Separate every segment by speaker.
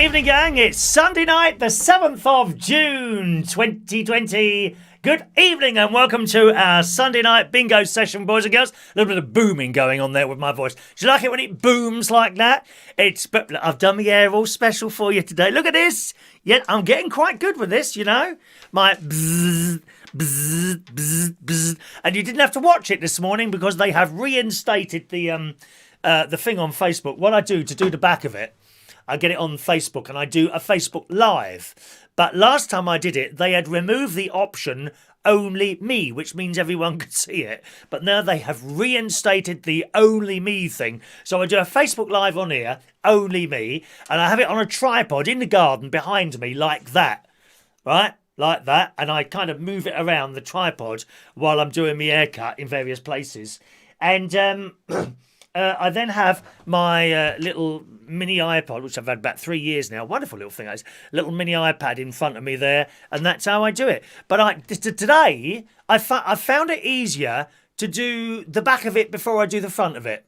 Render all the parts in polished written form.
Speaker 1: Evening, gang. It's Sunday night, the 7th of June, 2020. Good evening and welcome to our Sunday night bingo session, boys and girls. A little bit of booming going on there with my voice. Do you like it when it booms like that? I've done my hair all special for you today. Look at this. Yeah, I'm getting quite good with this, you know. My bzzz, bzzz, bzzz, bzzz. And you didn't have to watch it this morning because they have reinstated the thing on Facebook. What I do to do the back of it, I get it on Facebook and I do a Facebook Live. But last time I did it, they had removed the option Only Me, which means everyone could see it. But now they have reinstated the Only Me thing. So I do a Facebook Live on here, Only Me, and I have it on a tripod in the garden behind me like that. Right? Like that. And I kind of move it around the tripod while I'm doing my haircut in various places. And I then have my little mini iPod, which I've had about 3 years now. Wonderful little thing. Little mini iPad in front of me there, and that's how I do it. But today, I found it easier to do the back of it before I do the front of it.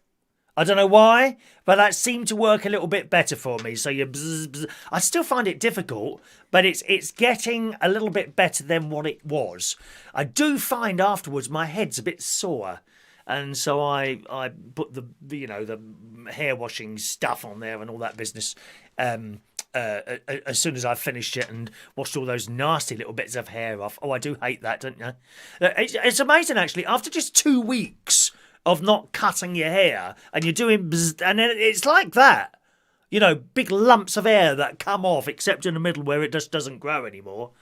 Speaker 1: I don't know why, but that seemed to work a little bit better for me. So you bzz, bzz. I still find it difficult, but it's getting a little bit better than what it was. I do find afterwards my head's a bit sore. And so I put the hair washing stuff on there and all that business as soon as I finished it and washed all those nasty little bits of hair off. Oh, I do hate that, don't you? It's amazing, actually. After just 2 weeks of not cutting your hair and you're doing bzz, and it's like that. You know, big lumps of hair that come off except in the middle where it just doesn't grow anymore.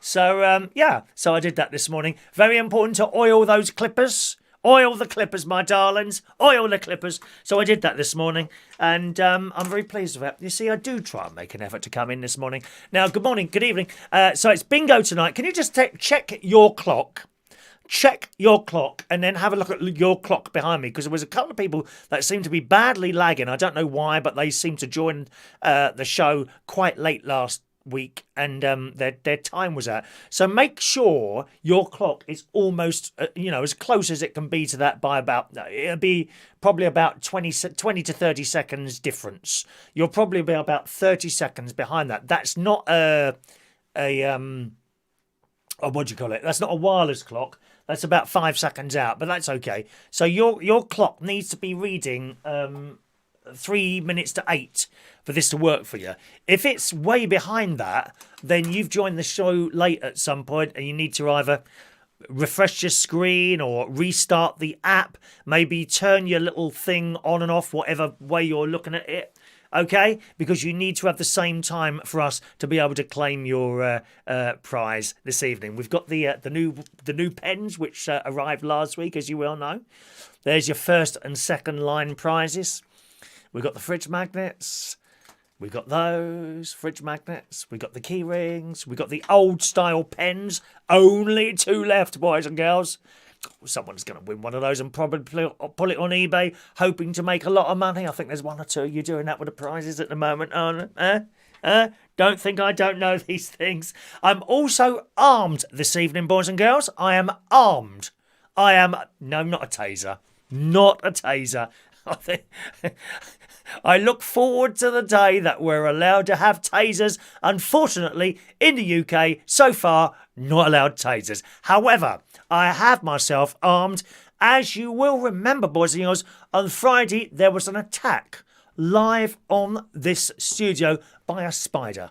Speaker 1: So, so I did that this morning. Very important to oil those clippers. Oil the clippers, my darlings. Oil the clippers. So I did that this morning, and I'm very pleased with it. You see, I do try and make an effort to come in this morning. Now, good morning, good evening. So it's bingo tonight. Can you just check your clock? Check your clock, and then have a look at your clock behind me, because there was a couple of people that seemed to be badly lagging. I don't know why, but they seemed to join the show quite late last week, and their time was out. So make sure your clock is almost as close as it can be to that by it'll be probably about 20 to 30 seconds difference. You'll probably be about 30 seconds behind that. That's not what do you call it? That's not a wireless clock. That's about 5 seconds out, but that's okay. So your clock needs to be reading 3 minutes to 8 for this to work for you. If it's way behind that, then you've joined the show late at some point and you need to either refresh your screen or restart the app, maybe turn your little thing on and off, whatever way you're looking at it. Okay, because you need to have the same time for us to be able to claim your prize this evening. We've got the new pens which arrived last week, as you well know. There's your first and second line prizes. We've got the fridge magnets. We've got those fridge magnets. We've got the key rings. We've got the old style pens. Only 2 left, boys and girls. Someone's going to win one of those and probably pull it on eBay, hoping to make a lot of money. I think there's 1 or 2 of you doing that with the prizes at the moment, aren't you? Don't think I don't know these things. I'm also armed this evening, boys and girls. I am armed. No, not a taser. Not a taser. I look forward to the day that we're allowed to have tasers. Unfortunately, in the UK, so far, not allowed tasers. However, I have myself armed. As you will remember, boys and girls, on Friday, there was an attack live on this studio by a spider.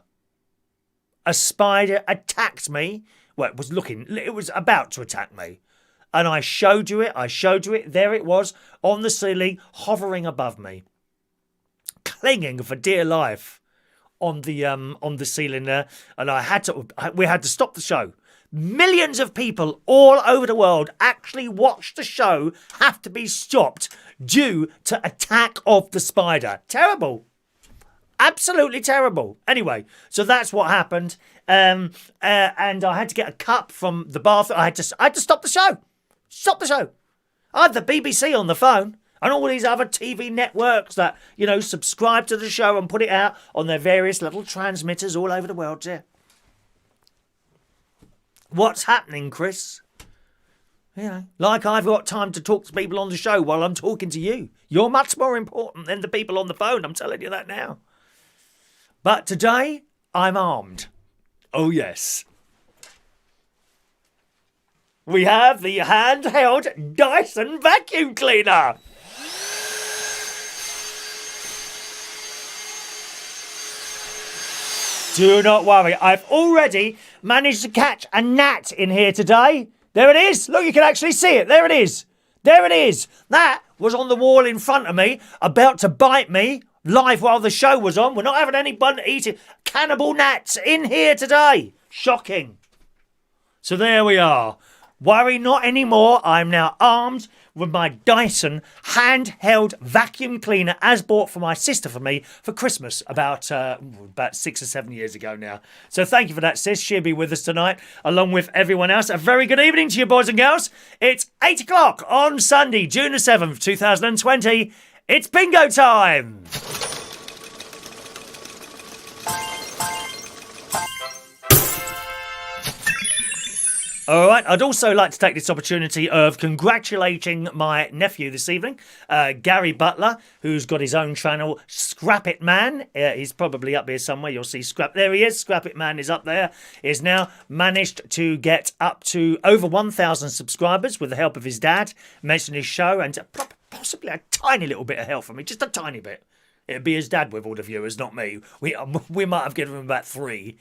Speaker 1: A spider attacked me. Well, it was about to attack me. And I showed you it. There it was on the ceiling, hovering above me, clinging for dear life on the ceiling there. And we had to stop the show. Millions of people all over the world actually watched the show have to be stopped due to attack of the spider. Terrible. Absolutely terrible. Anyway, so that's what happened. And I had to get a cup from the bathroom. I had to stop the show. Stop the show. I had the BBC on the phone and all these other TV networks that, subscribe to the show and put it out on their various little transmitters all over the world. Yeah. What's happening, Chris? Like I've got time to talk to people on the show while I'm talking to you. You're much more important than the people on the phone. I'm telling you that now. But today, I'm armed. Oh, yes. We have the handheld Dyson vacuum cleaner. Do not worry, I've already managed to catch a gnat in here today. There it is. Look, you can actually see it. There it is. There it is. That was on the wall in front of me, about to bite me live while the show was on. We're not having anyone eating cannibal gnats in here today. Shocking. So there we are. Worry not anymore. I'm now armed with my Dyson handheld vacuum cleaner, as bought for my sister for me for Christmas about 6 or 7 years ago now. So thank you for that, sis. She'll be with us tonight along with everyone else. A very good evening to you, boys and girls. It's 8 o'clock on Sunday, June the 7th, 2020. It's bingo time. All right, I'd also like to take this opportunity of congratulating my nephew this evening, Gary Butler, who's got his own channel, Scrap It Man. He's probably up here somewhere. You'll see There he is. Scrap It Man is up there. He's now managed to get up to over 1,000 subscribers with the help of his dad, mentioned his show, and possibly a tiny little bit of help from me, just a tiny bit. It'd be his dad with all the viewers, not me. We might have given him about 3.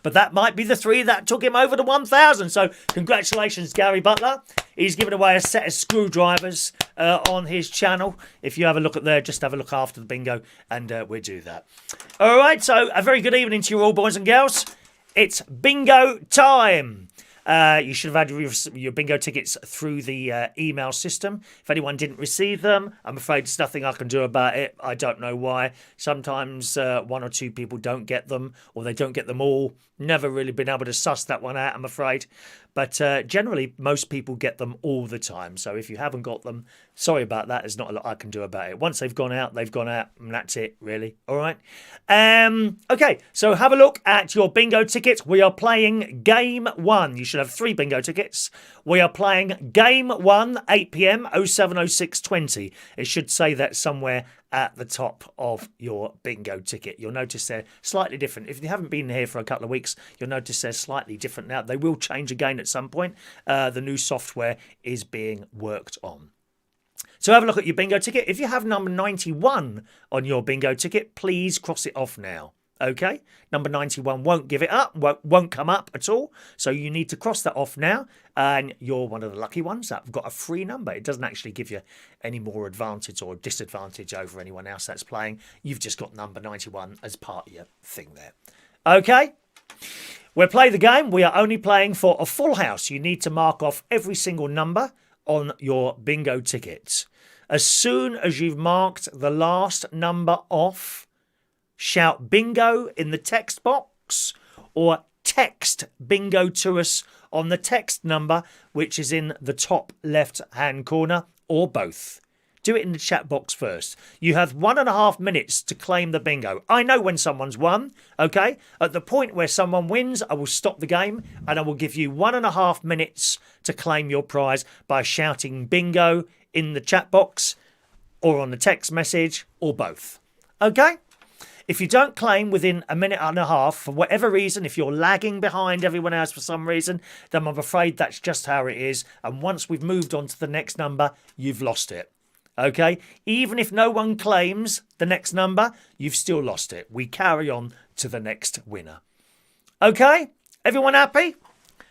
Speaker 1: But that might be the 3 that took him over the 1,000. So congratulations, Gary Butler. He's given away a set of screwdrivers on his channel. If you have a look at there, just have a look after the bingo and we'll do that. All right, so a very good evening to you all, boys and girls. It's bingo time. You should have had your bingo tickets through the email system. If anyone didn't receive them, I'm afraid there's nothing I can do about it. I don't know why. Sometimes 1 or 2 people don't get them, or they don't get them all. Never really been able to suss that one out, I'm afraid. But generally, most people get them all the time. So if you haven't got them, sorry about that. There's not a lot I can do about it. Once they've gone out, and that's it, really. All right? Okay, so have a look at your bingo tickets. We are playing Game 1. You should have 3 bingo tickets. We are playing Game 1, 8 p.m, 070620. It should say that somewhere at the top of your bingo ticket. You'll notice they're slightly different. If you haven't been here for a couple of weeks, you'll notice they're slightly different now. They will change again at some point. The new software is being worked on. So have a look at your bingo ticket. If you have number 91 on your bingo ticket, please cross it off now. Okay, number 91 won't give it up, won't come up at all. So you need to cross that off now. And you're one of the lucky ones that have got a free number. It doesn't actually give you any more advantage or disadvantage over anyone else that's playing. You've just got number 91 as part of your thing there. Okay, we'll play the game. We are only playing for a full house. You need to mark off every single number on your bingo tickets. As soon as you've marked the last number off, shout bingo in the text box or text bingo to us on the text number, which is in the top left hand corner, or both. Do it in the chat box first. You have 1.5 minutes to claim the bingo. I know when someone's won, okay? At the point where someone wins, I will stop the game and I will give you 1.5 minutes to claim your prize by shouting bingo in the chat box or on the text message or both. Okay? If you don't claim within 1.5 minutes, for whatever reason, if you're lagging behind everyone else for some reason, then I'm afraid that's just how it is. And once we've moved on to the next number, you've lost it. Okay? Even if no one claims the next number, you've still lost it. We carry on to the next winner. Okay? Everyone happy?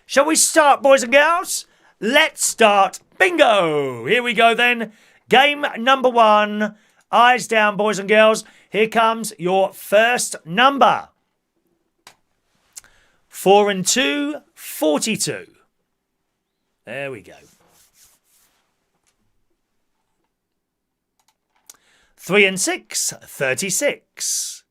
Speaker 1: Shall we start, boys and girls? Let's start bingo. Here we go then. Game number 1. Eyes down, boys and girls. Here comes your first number. 4 and 2, 42. There we go. 3 and 6, 36.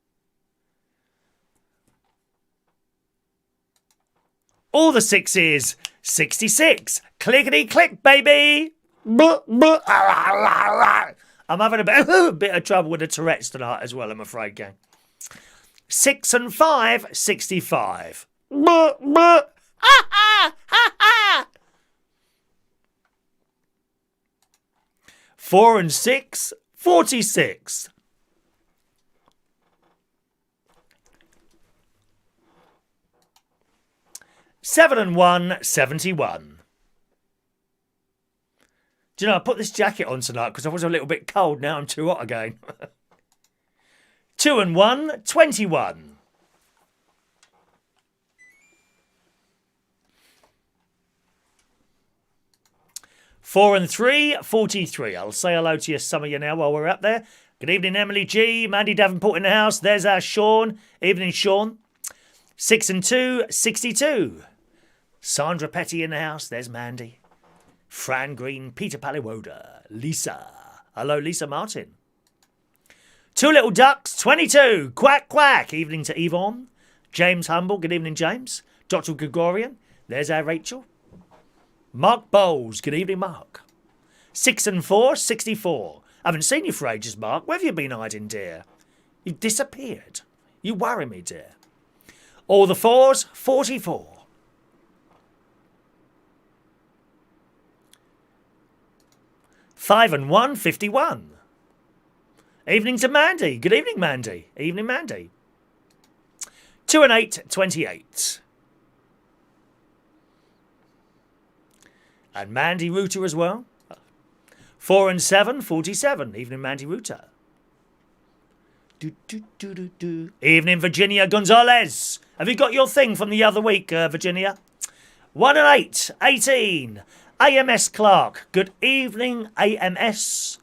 Speaker 1: All the 6s, 66. Clickety click, baby. I'm having a bit of trouble with the Tourette's tonight as well, I'm afraid, gang. 6 and 5, 65. 4 and 6, 46. 7 and 1, 71. Do you know, I put this jacket on tonight because I was a little bit cold. Now I'm too hot again. 2 and 1, 21. 4 and 3, 43. I'll say hello to you, some of you now while we're up there. Good evening, Emily G. Mandy Davenport in the house. There's our Sean. Evening, Sean. 6 and 2, 62. Sandra Petty in the house. There's Mandy. Fran Green, Peter Paliwoda, Lisa. Hello, Lisa Martin. Two Little Ducks, 22. Quack, quack. Evening to Yvonne. James Humble. Good evening, James. Dr. Gregorian. There's our Rachel. Mark Bowles. Good evening, Mark. 6 and 4, 64. I haven't seen you for ages, Mark. Where have you been hiding, dear? You've disappeared. You worry me, dear. All the 4s, 44. 5 and 1, 51. Evening to Mandy. Good evening, Mandy. Evening, Mandy. 2 and 8, 28. And Mandy Rooter as well. 4 and 7, 47. Evening, Mandy Rooter. Evening, Virginia Gonzalez. Have you got your thing from the other week, Virginia? 1 and 8, 18. AMS Clark. Good evening, AMS.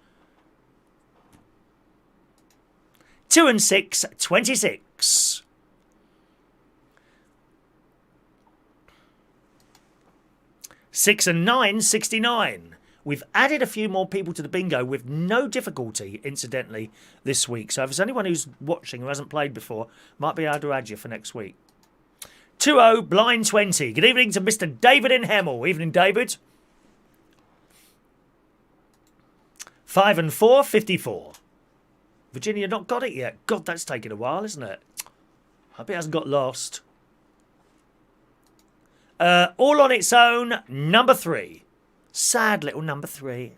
Speaker 1: 2 and 6, 26. Six and 9, 69. We've added a few more people to the bingo with no difficulty, incidentally, this week. So if there's anyone who's watching who hasn't played before, might be able to add you for next week. 2-0, blind 20. Good evening to Mr. David in Hemel. Evening, David. 5 and 4, 54. Virginia not got it yet. God, that's taken a while, isn't it? I hope it hasn't got lost. All on its own, number 3. Sad little number 3.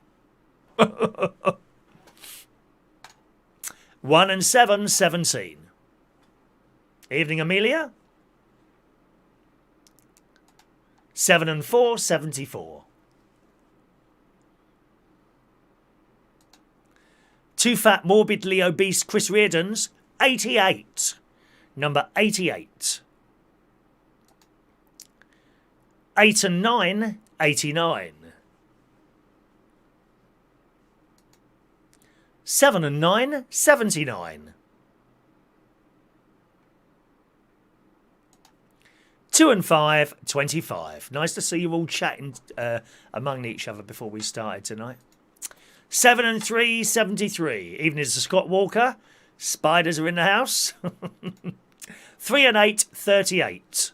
Speaker 1: 1 and 7, 17. Evening, Amelia. 7 and 4, 74. Too fat, morbidly obese Chris Reardon's 88. Number 88. 8 and 9, 89. 7 and 9, 79. 2 and 5, 25. Nice to see you all chatting among each other before we started tonight. 7 and 3, 73. Evening to Scott Walker. Spiders are in the house. 3 and 8, 38.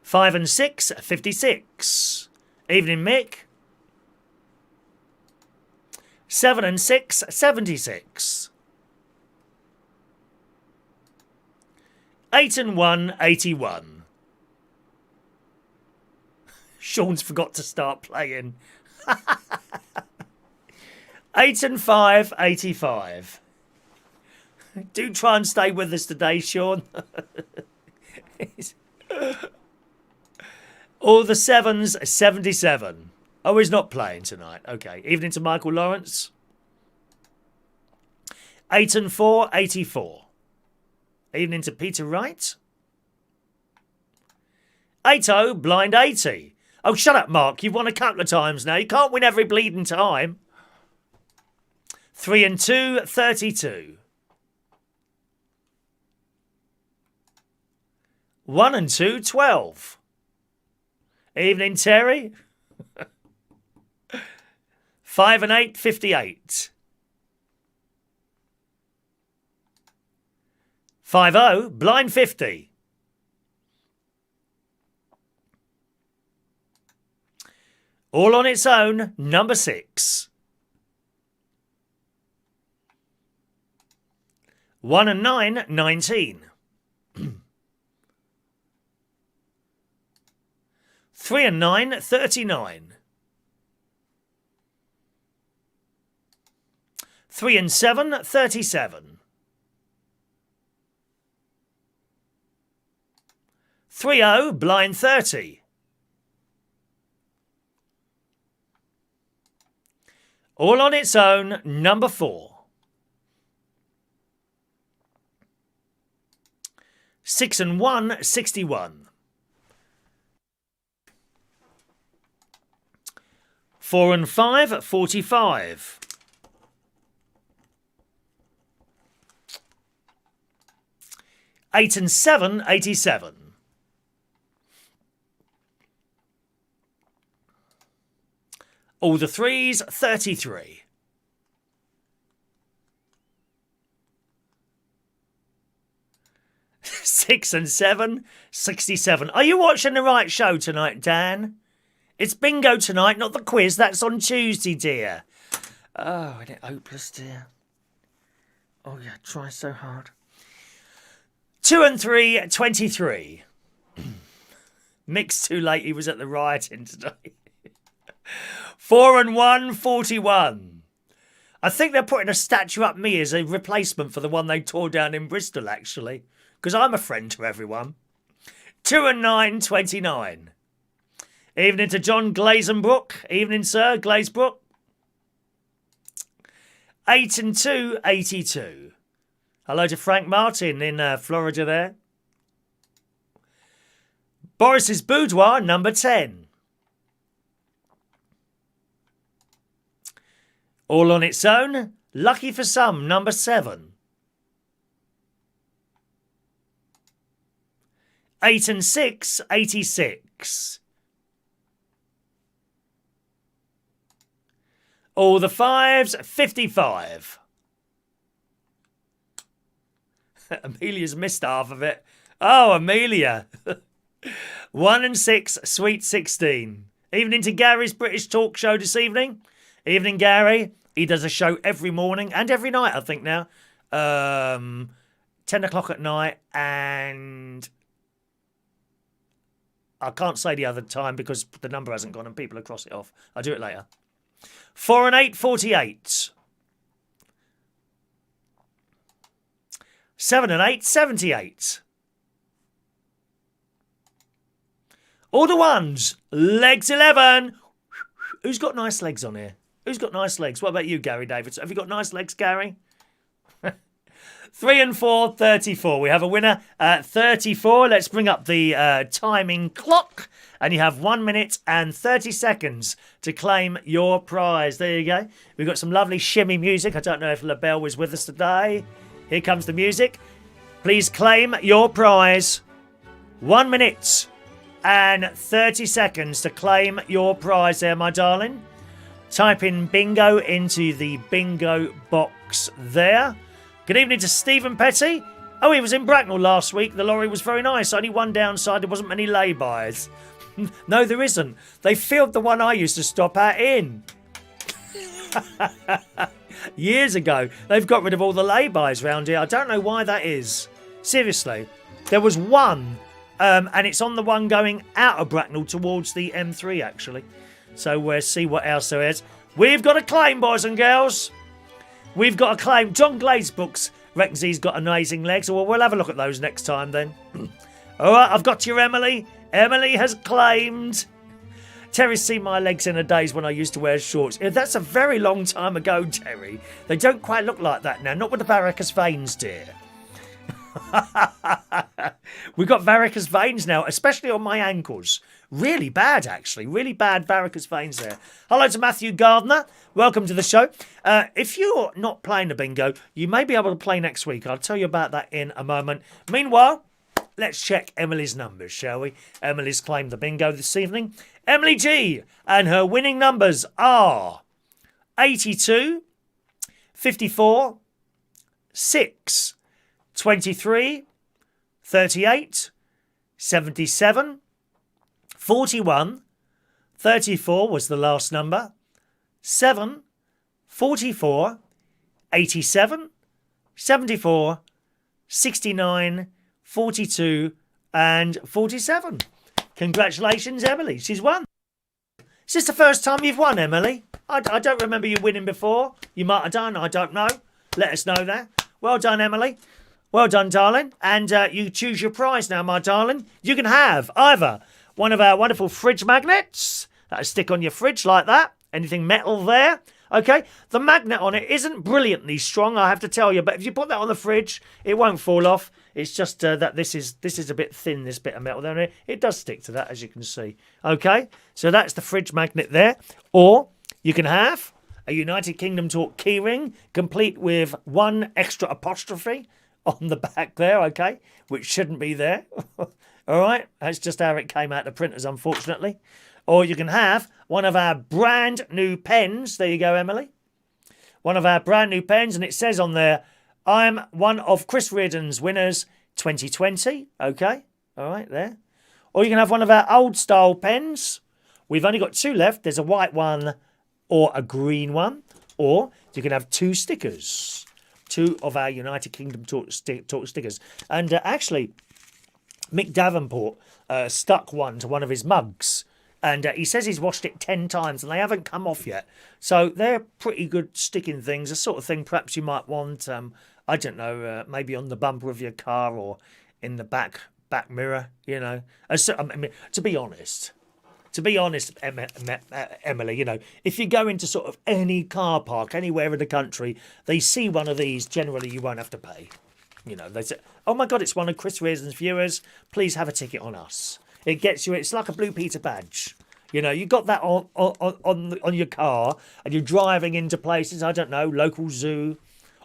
Speaker 1: 5 and 6, 56. Evening, Mick. 7 and 6, 76. 8 and 1, 81. Sean's forgot to start playing. 8 and 5, 85. Do try and stay with us today, Sean. All the 7s, 77. Oh, he's not playing tonight. Okay. Evening to Michael Lawrence. 8 and 4, 84. Evening to Peter Wright. 8-0, blind 80. Oh, shut up, Mark. You've won a couple of times now. You can't win every bleeding time. 3 and 2, 32. 1 and 2, 12. Evening, Terry. 5 and 8, 58. 5-0, blind 50. 'All on its own, number 6. 1 and 9, 19. 3 and 9, 39. 3 and 7, 37. 30, blind 30. All on its own, number 4. 6 and 1, 61. 4 and 5, 45. 8 and 7, 87. 3s, 33. 6 and 7, 67. Are you watching the right show tonight, Dan? It's bingo tonight, not the quiz. That's on Tuesday, dear. Oh, isn't it hopeless, dear? Oh, yeah, try so hard. 2 and 3, 23. Mick's too late. He was at the rioting today. 4 and 1, 41. I think they're putting a statue up me as a replacement for the one they tore down in Bristol, actually. Because I'm a friend to everyone. 2 and 9, 29. Evening to John Glazenbrook. Evening, sir, Glazebrook. 8 and 2, 82. Hello to Frank Martin in Florida there. Boris's Boudoir, number 10. All on its own, lucky for some, number 7. 8 and 6, 86. All the 5s, 55. Amelia's missed half of it. Oh, Amelia. 1 and 6, sweet 16. Evening to Gary's British talk show this evening. Evening, Gary. He does a show every morning and every night, I think now. 10 o'clock at night, and I can't say the other time because the number hasn't gone and people have crossed it off. I'll do it later. 4 and 8, 48. 7 and 8, 78. All the ones. Legs 11. Who's got nice legs on here? Who's got nice legs? What about you, Gary Davidson? Have you got nice legs, Gary? 3 and 4, 34. We have a winner at 34. Let's bring up the timing clock. And you have 1 minute and 30 seconds to claim your prize. There you go. We've got some lovely shimmy music. I don't know if LaBelle was with us today. Here comes the music. Please claim your prize. 1 minute and 30 seconds to claim your prize there, my darling. Type in bingo into the bingo box there. Good evening to Stephen Petty. Oh, he was in Bracknell last week. The lorry was very nice. Only one downside, there wasn't many lay-bys. No, there isn't. They filled the one I used to stop at in. Years ago. They've got rid of all the lay-bys round here. I don't know why that is. Seriously. There was one, and it's on the one going out of Bracknell towards the M3, actually. So we'll see what else there is. We've got a claim, boys and girls. We've got a claim. John Glazebrook reckons he's got amazing legs. Well, we'll have a look at those next time then. All right, I've got your Emily. Emily has claimed. Terry's seen my legs in the days when I used to wear shorts. Yeah, that's a very long time ago, Terry. They don't quite look like that now. Not with the varicose veins, dear. We've got varicose veins now, especially on my ankles. Really bad, actually. Really bad varicose veins there. Hello to Matthew Gardner. Welcome to the show. If you're not playing the bingo, you may be able to play next week. I'll tell you about that in a moment. Meanwhile, let's check Emily's numbers, shall we? Emily's claimed the bingo this evening. Emily G. And her winning numbers are 82, 54, 6, 23, 38, 77, 41, 34 was the last number, 7, 44, 87, 74, 69, 42 and 47. Congratulations, Emily. She's won. Is this the first time you've won, Emily? I don't remember you winning before. You might have done. I don't know. Let us know that. Well done, Emily. Well done, darling. And you choose your prize now, my darling. You can have either one of our wonderful fridge magnets that'll stick on your fridge like that. Anything metal there. Okay, the magnet on it isn't brilliantly strong, I have to tell you, but if you put that on the fridge, it won't fall off. It's just that this is a bit thin, this bit of metal there. It does stick to that, as you can see. Okay, so that's the fridge magnet there. Or you can have a United Kingdom Talk keyring, complete with one extra apostrophe on the back there, okay, which shouldn't be there. All right, that's just how it came out the printers, unfortunately. Or you can have one of our brand new pens. There you go, Emily. One of our brand new pens, and it says on there, I'm one of Chris Reardon's winners 2020. Okay, all right, there. Or you can have one of our old style pens. We've only got 2 left. There's a white one or a green one. Or you can have 2 stickers. 2 of our United Kingdom Talk stickers. And actually, Mick Davenport stuck one to one of his mugs. And he says he's washed it 10 times and they haven't come off yet. So they're pretty good sticking things. The sort of thing perhaps you might want, I don't know, maybe on the bumper of your car or in the back mirror, you know. I mean, to be honest, Emily, you know, if you go into sort of any car park anywhere in the country, they see one of these, generally you won't have to pay. You know, they say, oh my God, it's one of Chris Reardon's viewers. Please have a ticket on us. It gets you, it's like a Blue Peter badge. You know, you got that on your car and you're driving into places, I don't know, local zoo,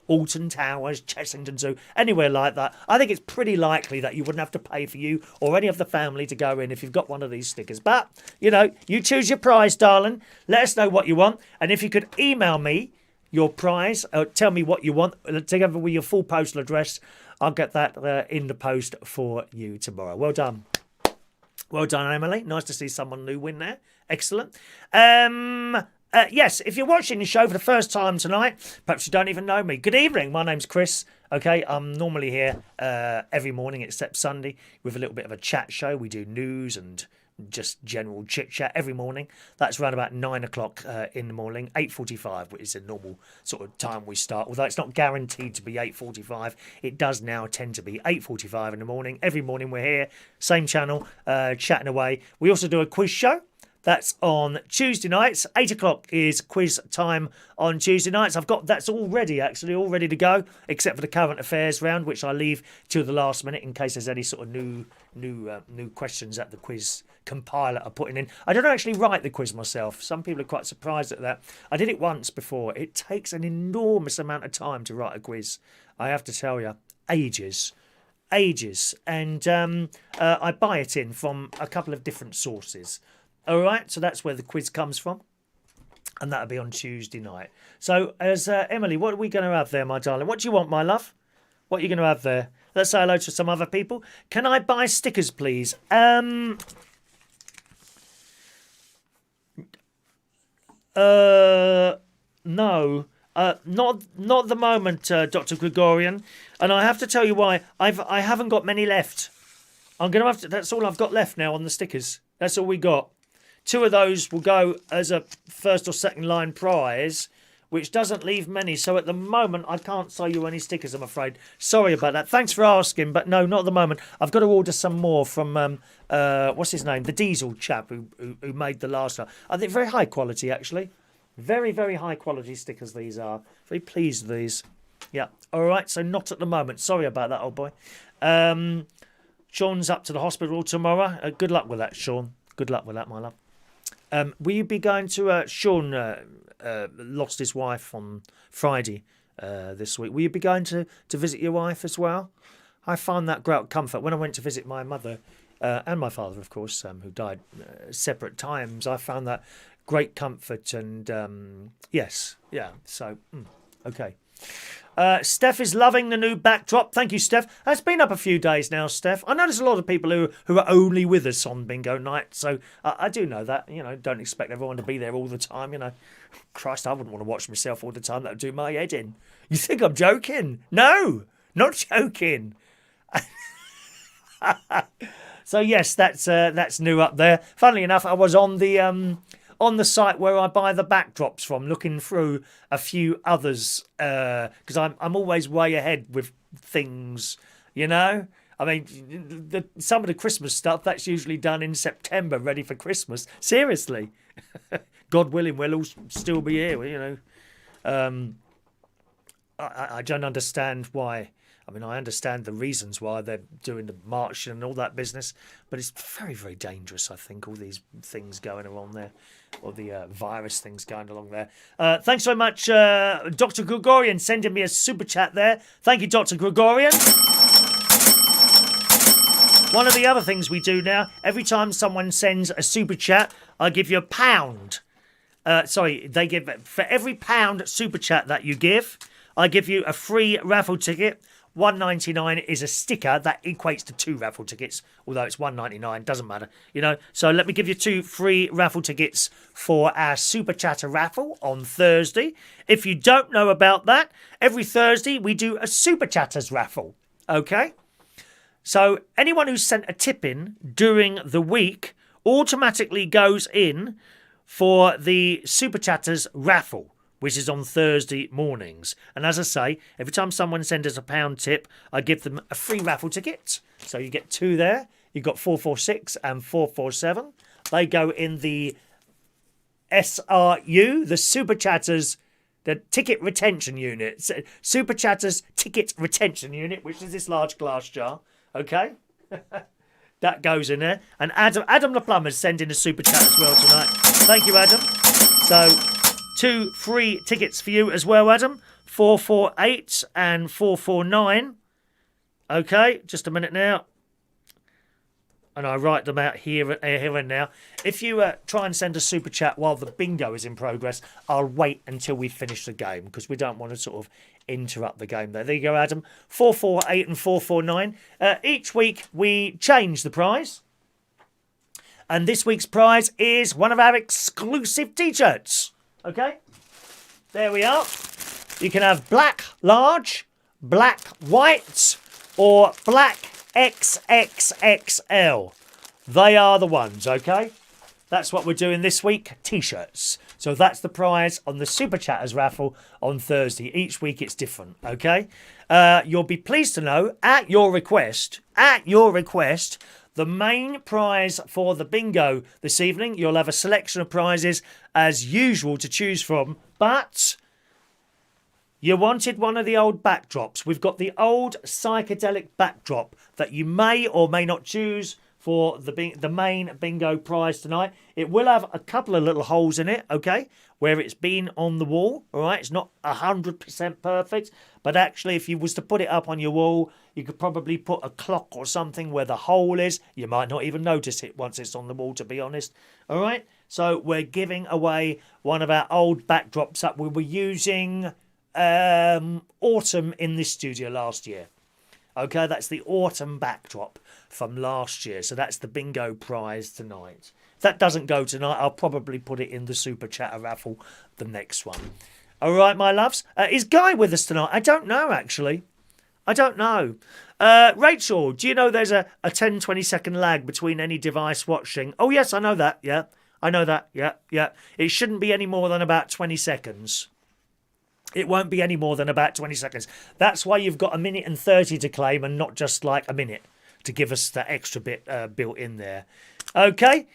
Speaker 1: Alton Towers, Chessington Zoo, anywhere like that. I think it's pretty likely that you wouldn't have to pay for you or any of the family to go in if you've got one of these stickers. But, you know, you choose your prize, darling. Let us know what you want. And if you could email me your prize, tell me what you want, together with your full postal address, I'll get that in the post for you tomorrow. Well done. Well done, Emily. Nice to see someone new win there. Excellent. Yes, if you're watching the show for the first time tonight, perhaps you don't even know me. Good evening. My name's Chris. Okay, I'm normally here every morning except Sunday with a little bit of a chat show. We do news and just general chit-chat every morning. That's around about 9 o'clock in the morning, 8:45, which is a normal sort of time we start. Although it's not guaranteed to be 8:45, it does now tend to be 8:45 in the morning. Every morning we're here, same channel, chatting away. We also do a quiz show. That's on Tuesday nights. 8 o'clock is quiz time on Tuesday nights. I've got that's all ready, actually, all ready to go, except for the current affairs round, which I leave till the last minute in case there's any sort of new questions that the quiz compiler are putting in. I don't actually write the quiz myself. Some people are quite surprised at that. I did it once before. It takes an enormous amount of time to write a quiz. I have to tell you, ages. And I buy it in from a couple of different sources. All right, so that's where the quiz comes from, and that'll be on Tuesday night. So, as Emily, what are we going to have there, my darling? What do you want, my love? What are you going to have there? Let's say hello to some other people. Can I buy stickers, please? No. Not at the moment, Dr. Gregorian. And I have to tell you why. I haven't got many left. I'm going to have to. That's all I've got left now on the stickers. That's all we got. 2 of those will go as a first or second line prize, which doesn't leave many. So at the moment, I can't sell you any stickers, I'm afraid. Sorry about that. Thanks for asking, but no, not at the moment. I've got to order some more from, what's his name? The Diesel chap who made the last one. I think very high quality, actually. Very, very high quality stickers these are. Very pleased with these. Yeah. All right, so not at the moment. Sorry about that, old boy. Sean's up to the hospital tomorrow. Good luck with that, Sean. Good luck with that, my love. Will you be going to... Sean lost his wife on Friday this week. Will you be going to visit your wife as well? I found that great comfort. When I went to visit my mother and my father, of course, who died separate times, I found that great comfort. And yes, yeah, so, okay. Steph is loving the new backdrop. Thank you, Steph. It's been up a few days now, Steph. I know there's a lot of people who are only with us on bingo night, so I do know that. You know, don't expect everyone to be there all the time, you know. Christ, I wouldn't want to watch myself all the time. That would do my head in. You think I'm joking? No, not joking. So, yes, that's new up there. Funnily enough, I was on the on the site where I buy the backdrops from, looking through a few others, because I'm always way ahead with things, you know. I mean, some of the Christmas stuff, that's usually done in September, ready for Christmas. Seriously. God willing, we'll all still be here, you know. I don't understand why. I mean, I understand the reasons why they're doing the march and all that business, but it's very, very dangerous, I think, all these things going along there, or the virus things going along there. Thanks so much, Dr. Gregorian, sending me a super chat there. Thank you, Dr. Gregorian. One of the other things we do now, every time someone sends a super chat, I give you £1. They give, for every £1 super chat that you give, I give you a free raffle ticket. $1.99 is a sticker that equates to 2 raffle tickets, although it's $1.99, doesn't matter, you know. So let me give you 2 free raffle tickets for our Super Chatter raffle on Thursday. If you don't know about that, every Thursday we do a Super Chatters raffle, okay? So anyone who's sent a tip in during the week automatically goes in for the Super Chatters raffle, which is on Thursday mornings. And as I say, every time someone sends us a £1 tip, I give them a free raffle ticket. So you get 2 there. You've got 446 and 447. They go in the SRU, the Super Chatters, the Ticket Retention Unit. Super Chatters Ticket Retention Unit, which is this large glass jar. Okay? That goes in there. And Adam the Plumber's sending a super chat as well tonight. Thank you, Adam. So 2 free tickets for you as well, Adam. 448 and 449. Okay, just a minute now. And I write them out here and now. If you try and send a super chat while the bingo is in progress, I'll wait until we finish the game, because we don't want to sort of interrupt the game there. There you go, Adam. 448 and 449. Each week we change the prize. And this week's prize is one of our exclusive t-shirts. Okay? There we are. You can have black large, black white, or black XXXL. They are the ones, okay? That's what we're doing this week, t-shirts. So that's the prize on the Super Chatters raffle on Thursday. Each week it's different, okay? You'll be pleased to know, at your request, the main prize for the bingo this evening, you'll have a selection of prizes as usual to choose from, but you wanted one of the old backdrops. We've got the old psychedelic backdrop that you may or may not choose for the main bingo prize tonight. It will have a couple of little holes in it, okay, where it's been on the wall, all right? It's not 100% perfect, but actually if you was to put it up on your wall, you could probably put a clock or something where the hole is. You might not even notice it once it's on the wall, to be honest, all right? So we're giving away one of our old backdrops that we were using autumn in this studio last year. Okay, that's the autumn backdrop from last year. So that's the bingo prize tonight. If that doesn't go tonight, I'll probably put it in the Super Chatter raffle, the next one. All right, my loves. Is Guy with us tonight? I don't know, actually. I don't know. Rachel, do you know there's a 10-20 second lag between any device watching? Oh, yes, I know that. Yeah, I know that. Yeah. It shouldn't be any more than about 20 seconds. It won't be any more than about 20 seconds. That's why you've got 1:30 to claim and not just like a minute to give us that extra bit built in there. Okay.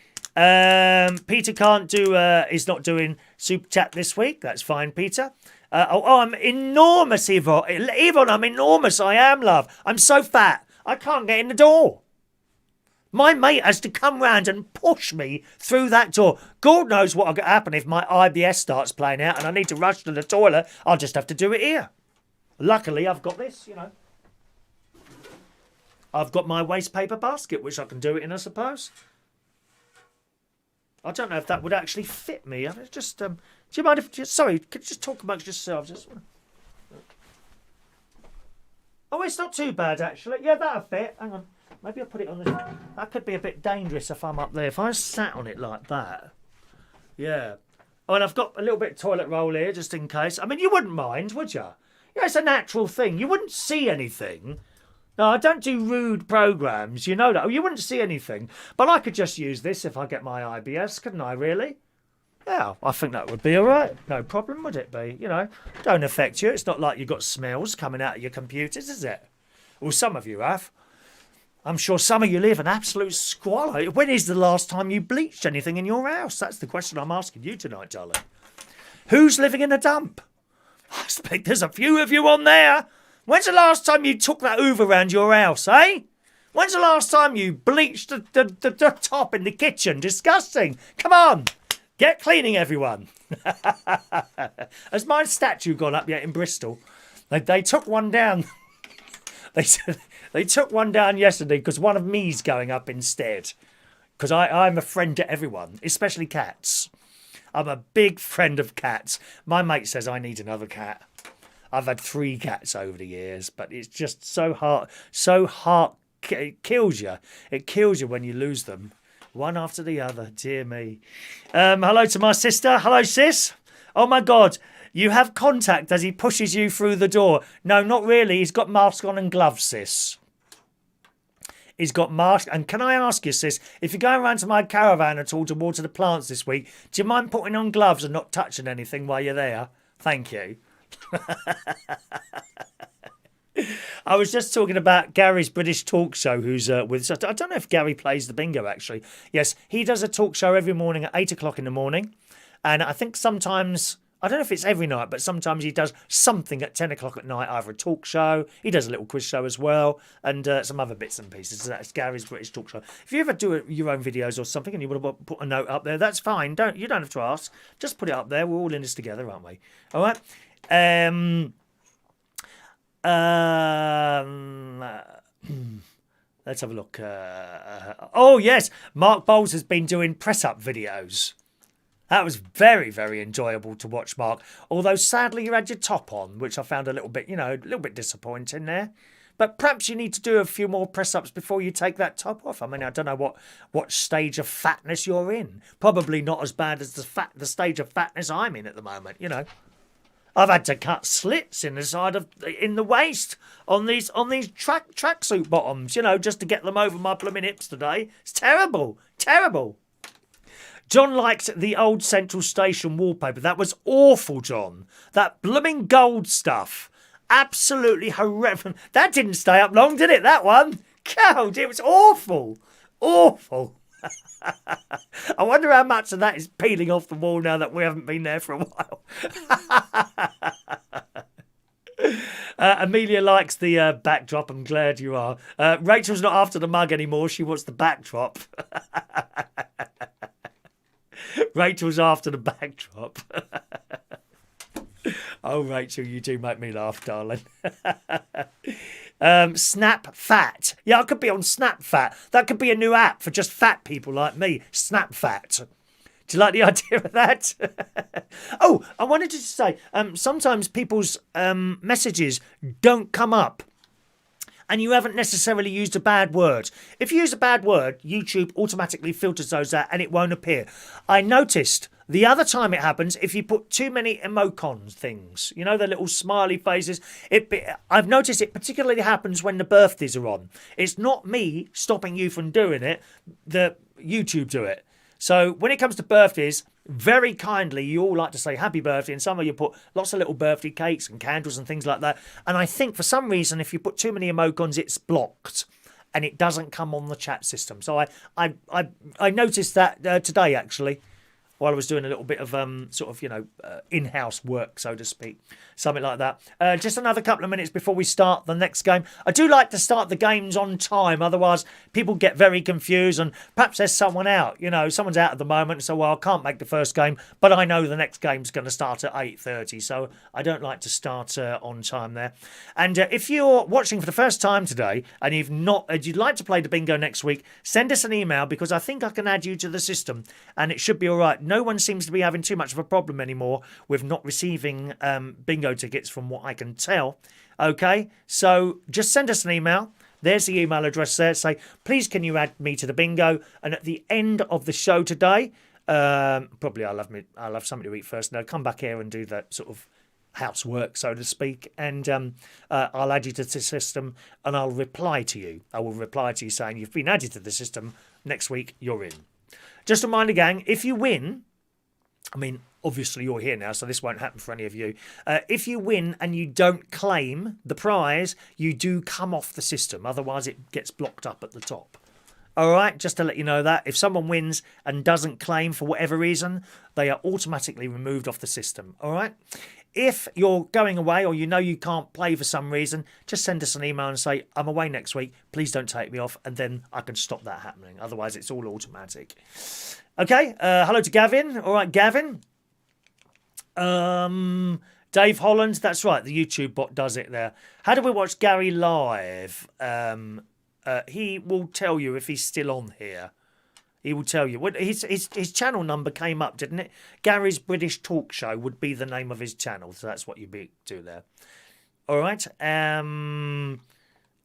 Speaker 1: Peter can't do, is not doing Super Chat this week. That's fine, Peter. I'm enormous, Yvonne. Yvonne, I'm enormous. I am, love. I'm so fat. I can't get in the door. My mate has to come round and push me through that door. God knows what will happen if my IBS starts playing out and I need to rush to the toilet. I'll just have to do it here. Luckily, I've got this, you know. I've got my waste paper basket, which I can do it in, I suppose. I don't know if that would actually fit me. I just, do you mind if... Sorry, could you just talk amongst yourselves? Oh, it's not too bad, actually. Yeah, that'll fit. Hang on. Maybe I'll put it on this. That could be a bit dangerous if I'm up there. If I sat on it like that. Yeah. Oh, and I've got a little bit of toilet roll here, just in case. I mean, you wouldn't mind, would you? Yeah, it's a natural thing. You wouldn't see anything. No, I don't do rude programmes. You know that. Oh, you wouldn't see anything. But I could just use this if I get my IBS, couldn't I, really? Yeah, I think that would be all right. No problem, would it be? You know, don't affect you. It's not like you've got smells coming out of your computers, is it? Well, some of you have. I'm sure some of you live in absolute squalor. When is the last time you bleached anything in your house? That's the question I'm asking you tonight, darling. Who's living in a dump? I expect there's a few of you on there. When's the last time you took that Hoover around your house, eh? When's the last time you bleached the top in the kitchen? Disgusting. Come on. Get cleaning, everyone. Has my statue gone up yet in Bristol? They took one down. They took one down yesterday because one of me's going up instead. Because I'm a friend to everyone, especially cats. I'm a big friend of cats. My mate says I need another cat. I've had 3 cats over the years, but it's just so hard. It kills you. It kills you when you lose them. One after the other. Dear me. Hello to my sister. Hello, sis. Oh, my God. You have contact as he pushes you through the door. No, not really. He's got mask on and gloves, sis. He's got mask. And can I ask you, sis, if you're going around to my caravan at all to water the plants this week, do you mind putting on gloves and not touching anything while you're there? Thank you. I was just talking about Gary's British talk show, who's with... I don't know if Gary plays the bingo, actually. Yes, he does a talk show every morning at 8 o'clock in the morning. And I think sometimes... I don't know if it's every night, but sometimes he does something at 10 o'clock at night, either a talk show, he does a little quiz show as well, and some other bits and pieces. So that's Gary's British talk show. If you ever do your own videos or something and you want to put a note up there, that's fine. You don't have to ask. Just put it up there. We're all in this together, aren't we? All right? Let's have a look. Oh, yes. Mark Bowles has been doing press-up videos. That was very, very enjoyable to watch, Mark. Although, sadly, you had your top on, which I found a little bit, a little bit disappointing there. But perhaps you need to do a few more press-ups before you take that top off. I mean, I don't know what stage of fatness you're in. Probably not as bad as the stage of fatness I'm in at the moment, I've had to cut slits in the waist on these tracksuit bottoms, just to get them over my blooming hips today. It's terrible, terrible. John liked the old Central Station wallpaper. That was awful, John. That blooming gold stuff. Absolutely horrific. That didn't stay up long, did it, that one? God, it was awful. Awful. I wonder how much of that is peeling off the wall now that we haven't been there for a while. Amelia likes the backdrop. I'm glad you are. Rachel's not after the mug anymore. She wants the backdrop. Rachel's after the backdrop. Oh, Rachel, you do make me laugh, darling. Snap Fat. Yeah, I could be on Snap Fat. That could be a new app for just fat people like me. Snap Fat. Do you like the idea of that? Oh, I wanted to say, sometimes people's messages don't come up. And you haven't necessarily used a bad word. If you use a bad word, YouTube automatically filters those out and it won't appear. I noticed the other time it happens, if you put too many emoticons things, the little smiley faces, I've noticed it particularly happens when the birthdays are on. It's not me stopping you from doing it, the YouTube do it. So when it comes to birthdays, very kindly, you all like to say happy birthday, and some of you put lots of little birthday cakes and candles and things like that. And I think for some reason, if you put too many emoticons, it's blocked and it doesn't come on the chat system. So I noticed that today, actually, while I was doing a little bit of in-house work, so to speak. Something like that. Just another couple of minutes before we start the next game. I do like to start the games on time, otherwise people get very confused and perhaps there's someone out. Someone's out at the moment, so I can't make the first game, but I know the next game's going to start at 8:30, so I don't like to start on time there. And if you're watching for the first time today and you'd like to play the bingo next week, send us an email because I think I can add you to the system and it should be all right. No one seems to be having too much of a problem anymore with not receiving bingo tickets from what I can tell. Okay, so just send us an email. There's the email address there. Say, please can you add me to the bingo? And at the end of the show today, probably I'll have something to eat first. And I'll come back here and do that sort of housework, so to speak. And I'll add you to the system and I'll reply to you. I will reply to you saying you've been added to the system. Next week, you're in. Just a reminder, gang, if you win, I mean, obviously you're here now, so this won't happen for any of you. If you win and you don't claim the prize, you do come off the system. Otherwise, it gets blocked up at the top. All right, just to let you know that. If someone wins and doesn't claim for whatever reason, they are automatically removed off the system. All right? If you're going away or you know you can't play for some reason, just send us an email and say, I'm away next week. Please don't take me off. And then I can stop that happening. Otherwise, it's all automatic. Okay, hello to Gavin. All right, Gavin. Dave Holland. That's right, the YouTube bot does it there. How do we watch Gary live? He will tell you if he's still on here. He will tell you. His channel number came up, didn't it? Gary's British Talk Show would be the name of his channel. So that's what you do there. All right.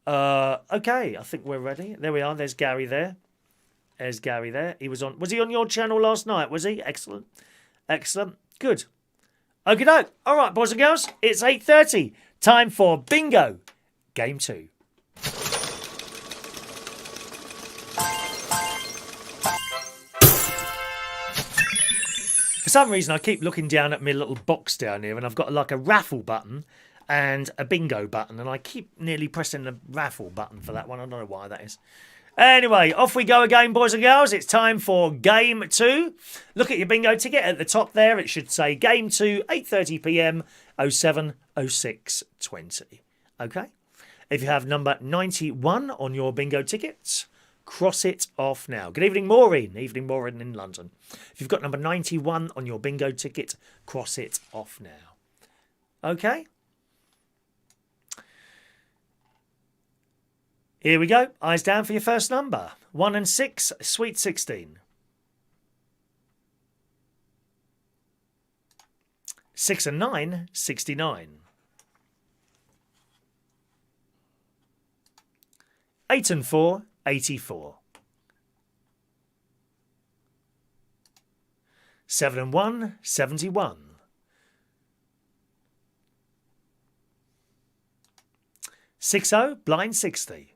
Speaker 1: Okay, I think we're ready. There we are. There's Gary there. There's Gary there. Was he on your channel last night? Was he? Excellent. Excellent. Good. Okie doke. All right, boys and girls. It's 8:30. Time for Bingo Game 2. For some reason, I keep looking down at my little box down here, and I've got like a raffle button and a bingo button, and I keep nearly pressing the raffle button for that one. I don't know why that is. Anyway, off we go again, boys and girls. It's time for Game 2. Look at your bingo ticket at the top there. It should say Game 2, 8:30 p.m, 07 06 20. Okay? If you have number 91 on your bingo tickets, cross it off now. Good evening, Maureen. Evening, Maureen in London. If you've got number 91 on your bingo ticket, cross it off now. Okay? Here we go. Eyes down for your first number. 1 and 6, sweet 16. 6 and 9, 69. 8 and 4, 84. 7 and 1, 71. 6-0, blind 60.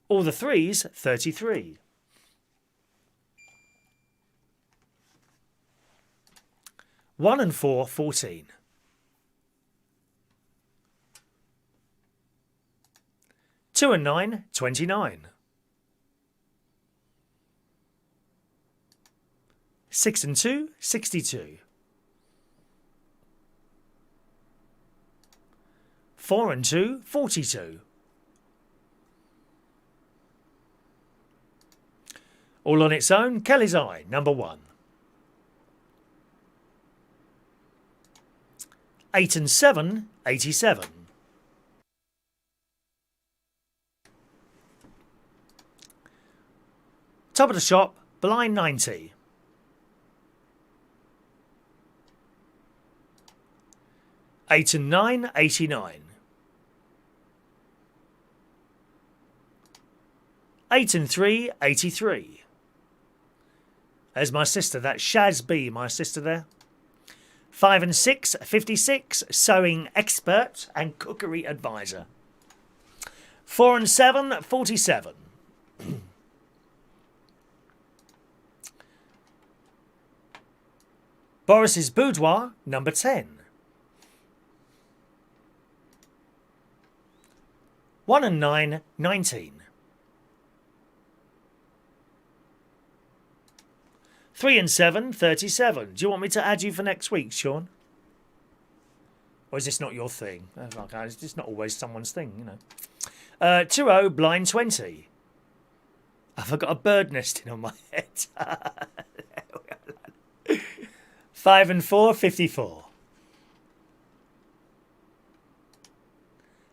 Speaker 1: All the threes, 33. 1 and 4, 14. 2 and 9, 29. 6 and 2, 62. 4 and 2, 42. All on its own, Kelly's Eye, number 1. 8 and 7, 87. Top of the shop, blind 90. 8 and 9, 89. 8 and 3, 83. There's my sister, that's Shaz B, my sister there. 5 and 6, 56, sewing expert and cookery advisor. 4 and 7, 47. Boris's Boudoir, number 10. 1 and 9, 19. 3 and 7, 37. Do you want me to add you for next week, Sean? Or is this not your thing? It's just not always someone's thing, you know. 2-0, blind 20. Have I got a bird nesting on my head? 5 and 4, 54.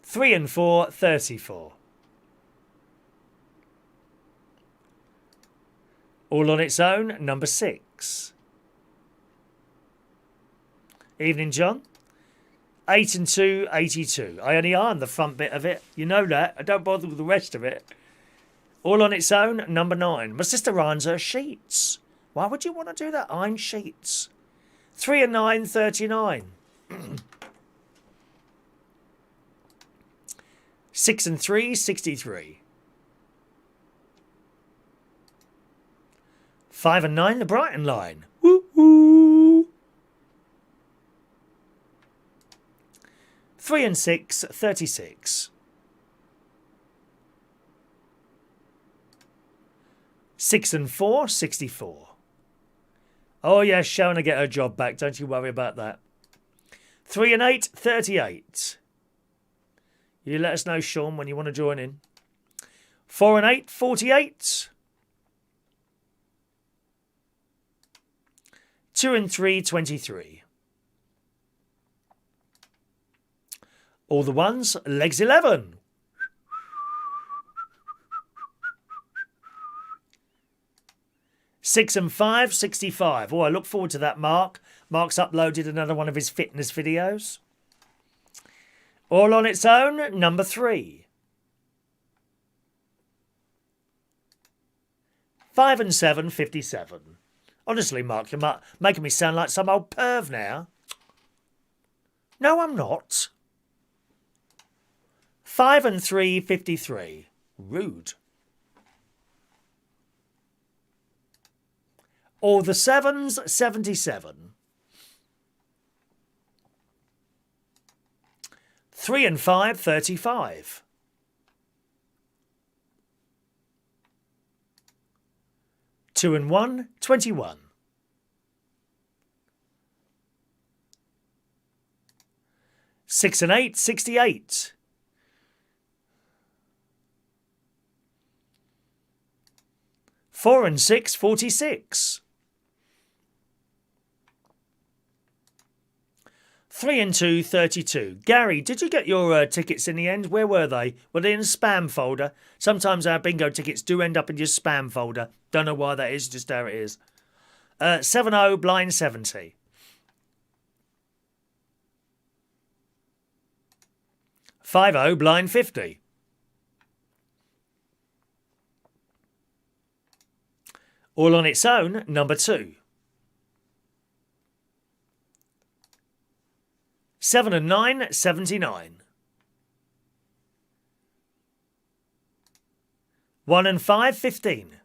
Speaker 1: 3 and 4, 34. All on its own, number 6. Evening, John. 8 and 2, 82. I only iron the front bit of it. You know that. I don't bother with the rest of it. All on its own, number 9. My sister irons her sheets. Why would you want to do that? Iron sheets. 3 and 9, 39. 6 and 3, 63. 5 and 9, the Brighton line. Woo woo. 3 and 6, 36. 6 and 4, 64. Oh yes, Sharon will get her job back. Don't you worry about that. 3 and 8, 38. You let us know, Sean, when you want to join in. 4 and 8, 48. 2 and 3, 23. All the ones, legs 11. 6 and 5, 65. Oh, I look forward to that, Mark. Mark's uploaded another one of his fitness videos. All on its own, number 3. 5 and 7, 57. Honestly, Mark, you're making me sound like some old perv now. No, I'm not. 5 and 3, 53. Rude. All the 7s, 77. 3 and 5, 35. 2 and 1, 21. 6 and 8, 68. 4 and 6, 46. 3 and 2, 32. Gary, did you get your tickets in the end? Where were they? Were they in a spam folder? Sometimes our bingo tickets do end up in your spam folder. Don't know why that is, just how it is. 7-0, blind 70. 5-0, blind 50. 'All on its own, number 2. 7 and 9, 79. 1 and 5, 15.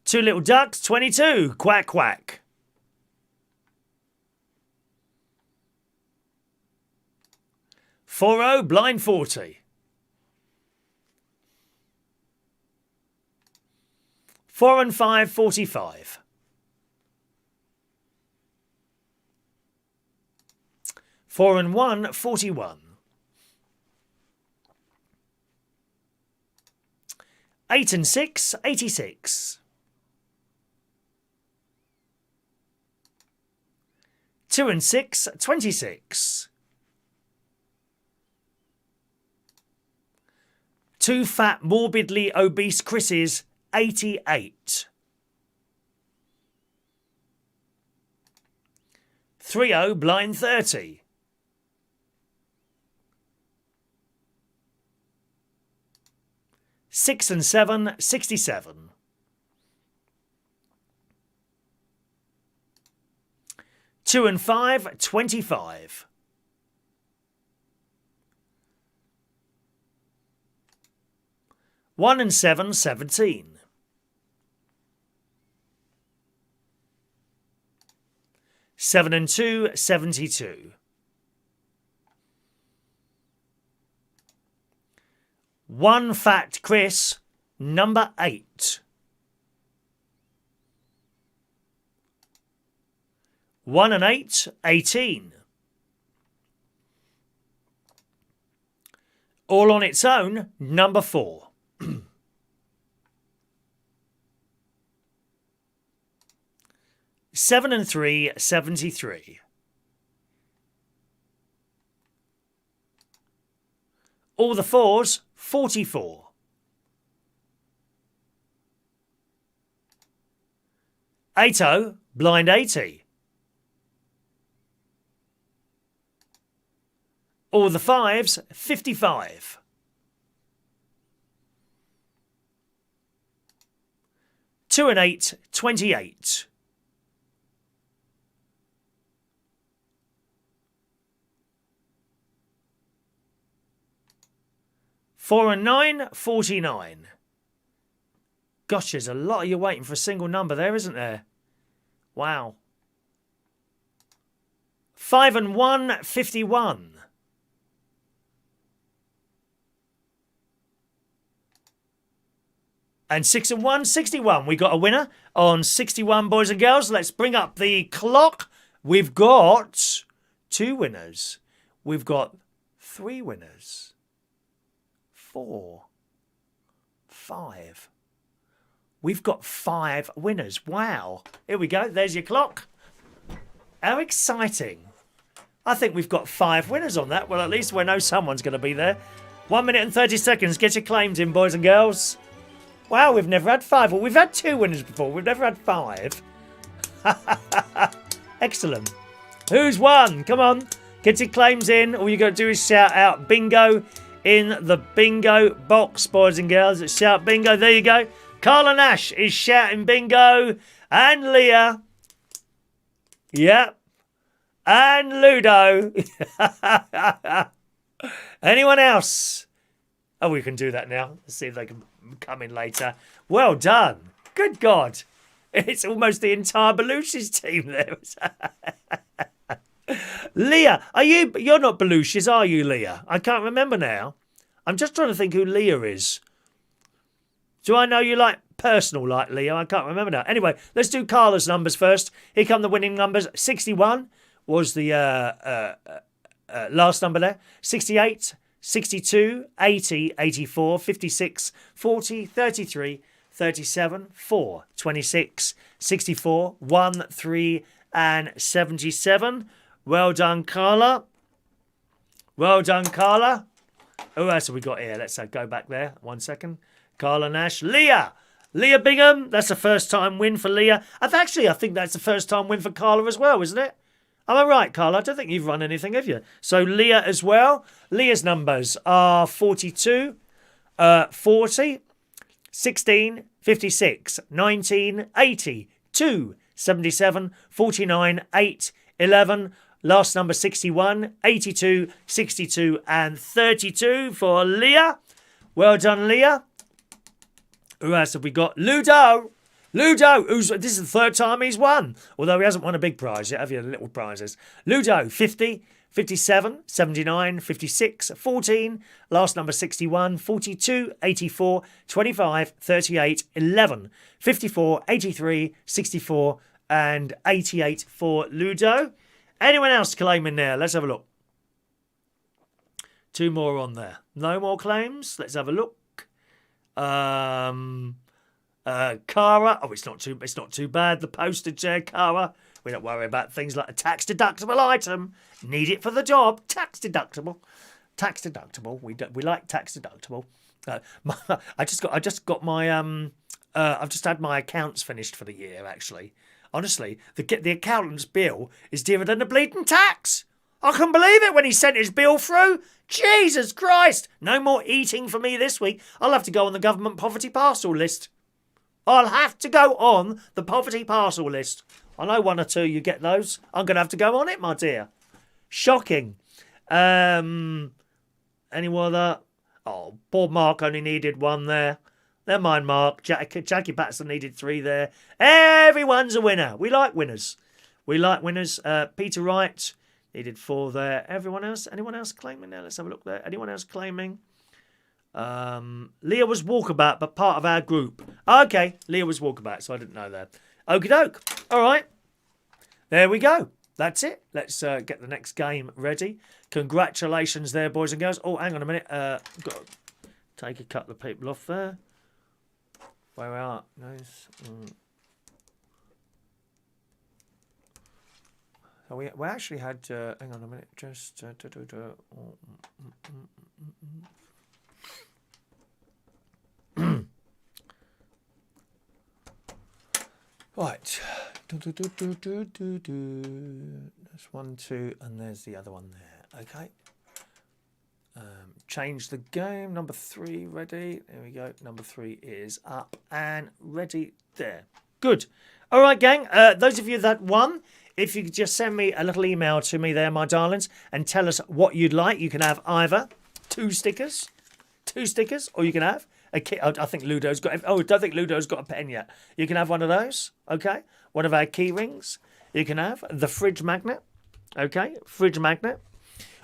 Speaker 1: 2 little ducks, 22. Quack, quack. 4-0, blind 40. 4 and 5, 45. 4 and 1, 41. 8 and 6, 86. 2 and 6, 26. 2 fat, morbidly obese Chris's, 88. 3-0, blind 30. 6 and 7, 67. 2 and 5, 25. 1 and 7, 17. 7 and 2, 72. 1 fat Chris, number 8. 1 and 8, 18. All on its own, number 4. 7 and 3, 73. All the 4s, 44. 8-0, blind 80. All the 5s, 55. 2 and 8, 28. 4 and 9, 49. Gosh, there's a lot of you waiting for a single number there, isn't there? Wow. 5 and 1, 51. And 6 and 1, 61. We got a winner on 61, boys and girls. Let's bring up the clock. We've got 2 winners. We've got 3 winners. 4, 5. We've got 5 winners. Wow. Here we go. There's your clock. How exciting. I think we've got 5 winners on that. Well, at least we know someone's going to be there. 1 minute and 30 seconds. Get your claims in, boys and girls. Wow, we've never had 5. Well, we've had 2 winners before. We've never had 5. Excellent. Who's won? Come on. Get your claims in. All you got to do is shout out bingo in the bingo box, boys and girls. It's shout bingo. There you go. Carla Nash is shouting bingo. And Leah. Yep. And Ludo. Anyone else? Oh, we can do that now. Let's see if they can come in later. Well done. Good God. It's almost the entire Belushi's team there. Leah, you're not Belushi's, are you, Leah? I can't remember now. I'm just trying to think who Leah is. Do I know you like personal like Leah? I can't remember now. Anyway, let's do Carla's numbers first. Here come the winning numbers. 61 was the last number there. 68, 62, 80, 84, 56, 40, 33, 37, 4, 26, 64, 1, 3, and 77. Well done, Carla. Well done, Carla. Who else have we got here? Let's go back there. 1 second. Carla Nash. Leah. Leah Bingham. That's a first-time win for Leah. I think that's the first-time win for Carla as well, isn't it? Am I right, Carla? I don't think you've run anything, have you? So Leah as well. Leah's numbers are 42, 40, 16, 56, 19, 80, 2, 77, 49, 8, 11. Last number 61, 82, 62, and 32 for Leah. Well done, Leah. Who else have we got? Ludo. Ludo, this is the 3rd time he's won. Although he hasn't won a big prize yet, have you? Little prizes. Ludo, 50, 57, 79, 56, 14. Last number 61, 42, 84, 25, 38, 11, 54, 83, 64, and 88 for Ludo. Anyone else claiming there? Let's have a look. 2 more on there. No more claims. Let's have a look. Cara. Oh, it's not too bad. The postage there, Cara. We don't worry about things like a tax deductible item. Need it for the job. Tax deductible. Tax deductible. We like tax deductible. I've just had my accounts finished for the year. Actually, honestly, the accountant's bill is dearer than the bleeding tax. I couldn't believe it when he sent his bill through. Jesus Christ! No more eating for me this week. I'll have to go on the government poverty parcel list. I'll have to go on the poverty parcel list. I know 1 or 2 you get those. I'm going to have to go on it, my dear. Shocking. Any other? Oh, poor Mark only needed 1 there. Never mind, Mark. Jackie Patterson needed 3 there. Everyone's a winner. We like winners. We like winners. Peter Wright needed 4 there. Everyone else? Anyone else claiming there? Let's have a look there. Anyone else claiming? Leah was walkabout, but part of our group. Okay, Leah was walkabout, so I didn't know that. Okie doke. All right. There we go. That's it. Let's get the next game ready. Congratulations there, boys and girls. Oh, hang on a minute. Got to take a couple of people off there. Where we are. Nice. So we actually had... hang on a minute. Just... Right. There's 1, 2, and there's the other one there. Okay. Change the game. Number 3 ready. There we go. Number 3 is up and ready there. Good. All right, gang. Those of you that won, if you could just send me a little email to me there, my darlings, and tell us what you'd like. You can have either 2 stickers. 2 stickers, or you can have a kit. I think Ludo's got. Oh, I don't think Ludo's got a pen yet. You can have one of those. Okay, one of our key rings. You can have the fridge magnet. Okay, fridge magnet,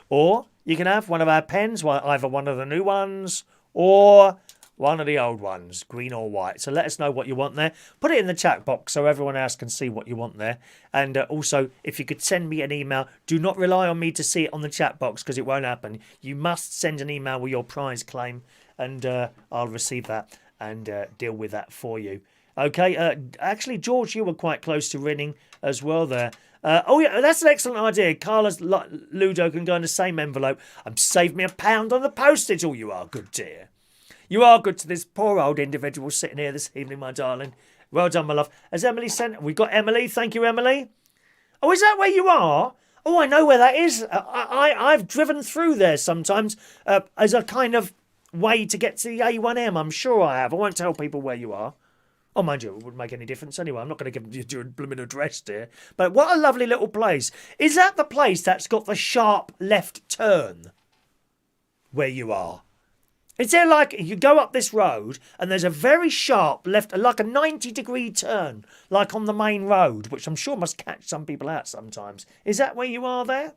Speaker 1: or you can have one of our pens. Either one of the new ones or one of the old ones, green or white. So let us know what you want there. Put it in the chat box so everyone else can see what you want there. And also, if you could send me an email, do not rely on me to see it on the chat box because it won't happen. You must send an email with your prize claim and I'll receive that and deal with that for you. Okay, actually, George, you were quite close to winning as well there. Oh, yeah, that's an excellent idea. Carla's Ludo can go in the same envelope. Save me £1 on the postage. Oh, you are good, dear. You are good to this poor old individual sitting here this evening, my darling. Well done, my love. Has Emily sent... We've got Emily. Thank you, Emily. Oh, is that where you are? Oh, I know where that is. I've driven through there sometimes as a kind of way to get to the A1M. I'm sure I have. I won't tell people where you are. Oh, mind you, it wouldn't make any difference anyway. I'm not going to give you a blooming address, dear. But what a lovely little place. Is that the place that's got the sharp left turn where you are? Is there like, you go up this road and there's a very sharp left, like a 90-degree turn, like on the main road, which I'm sure must catch some people out sometimes. Is that where you are there?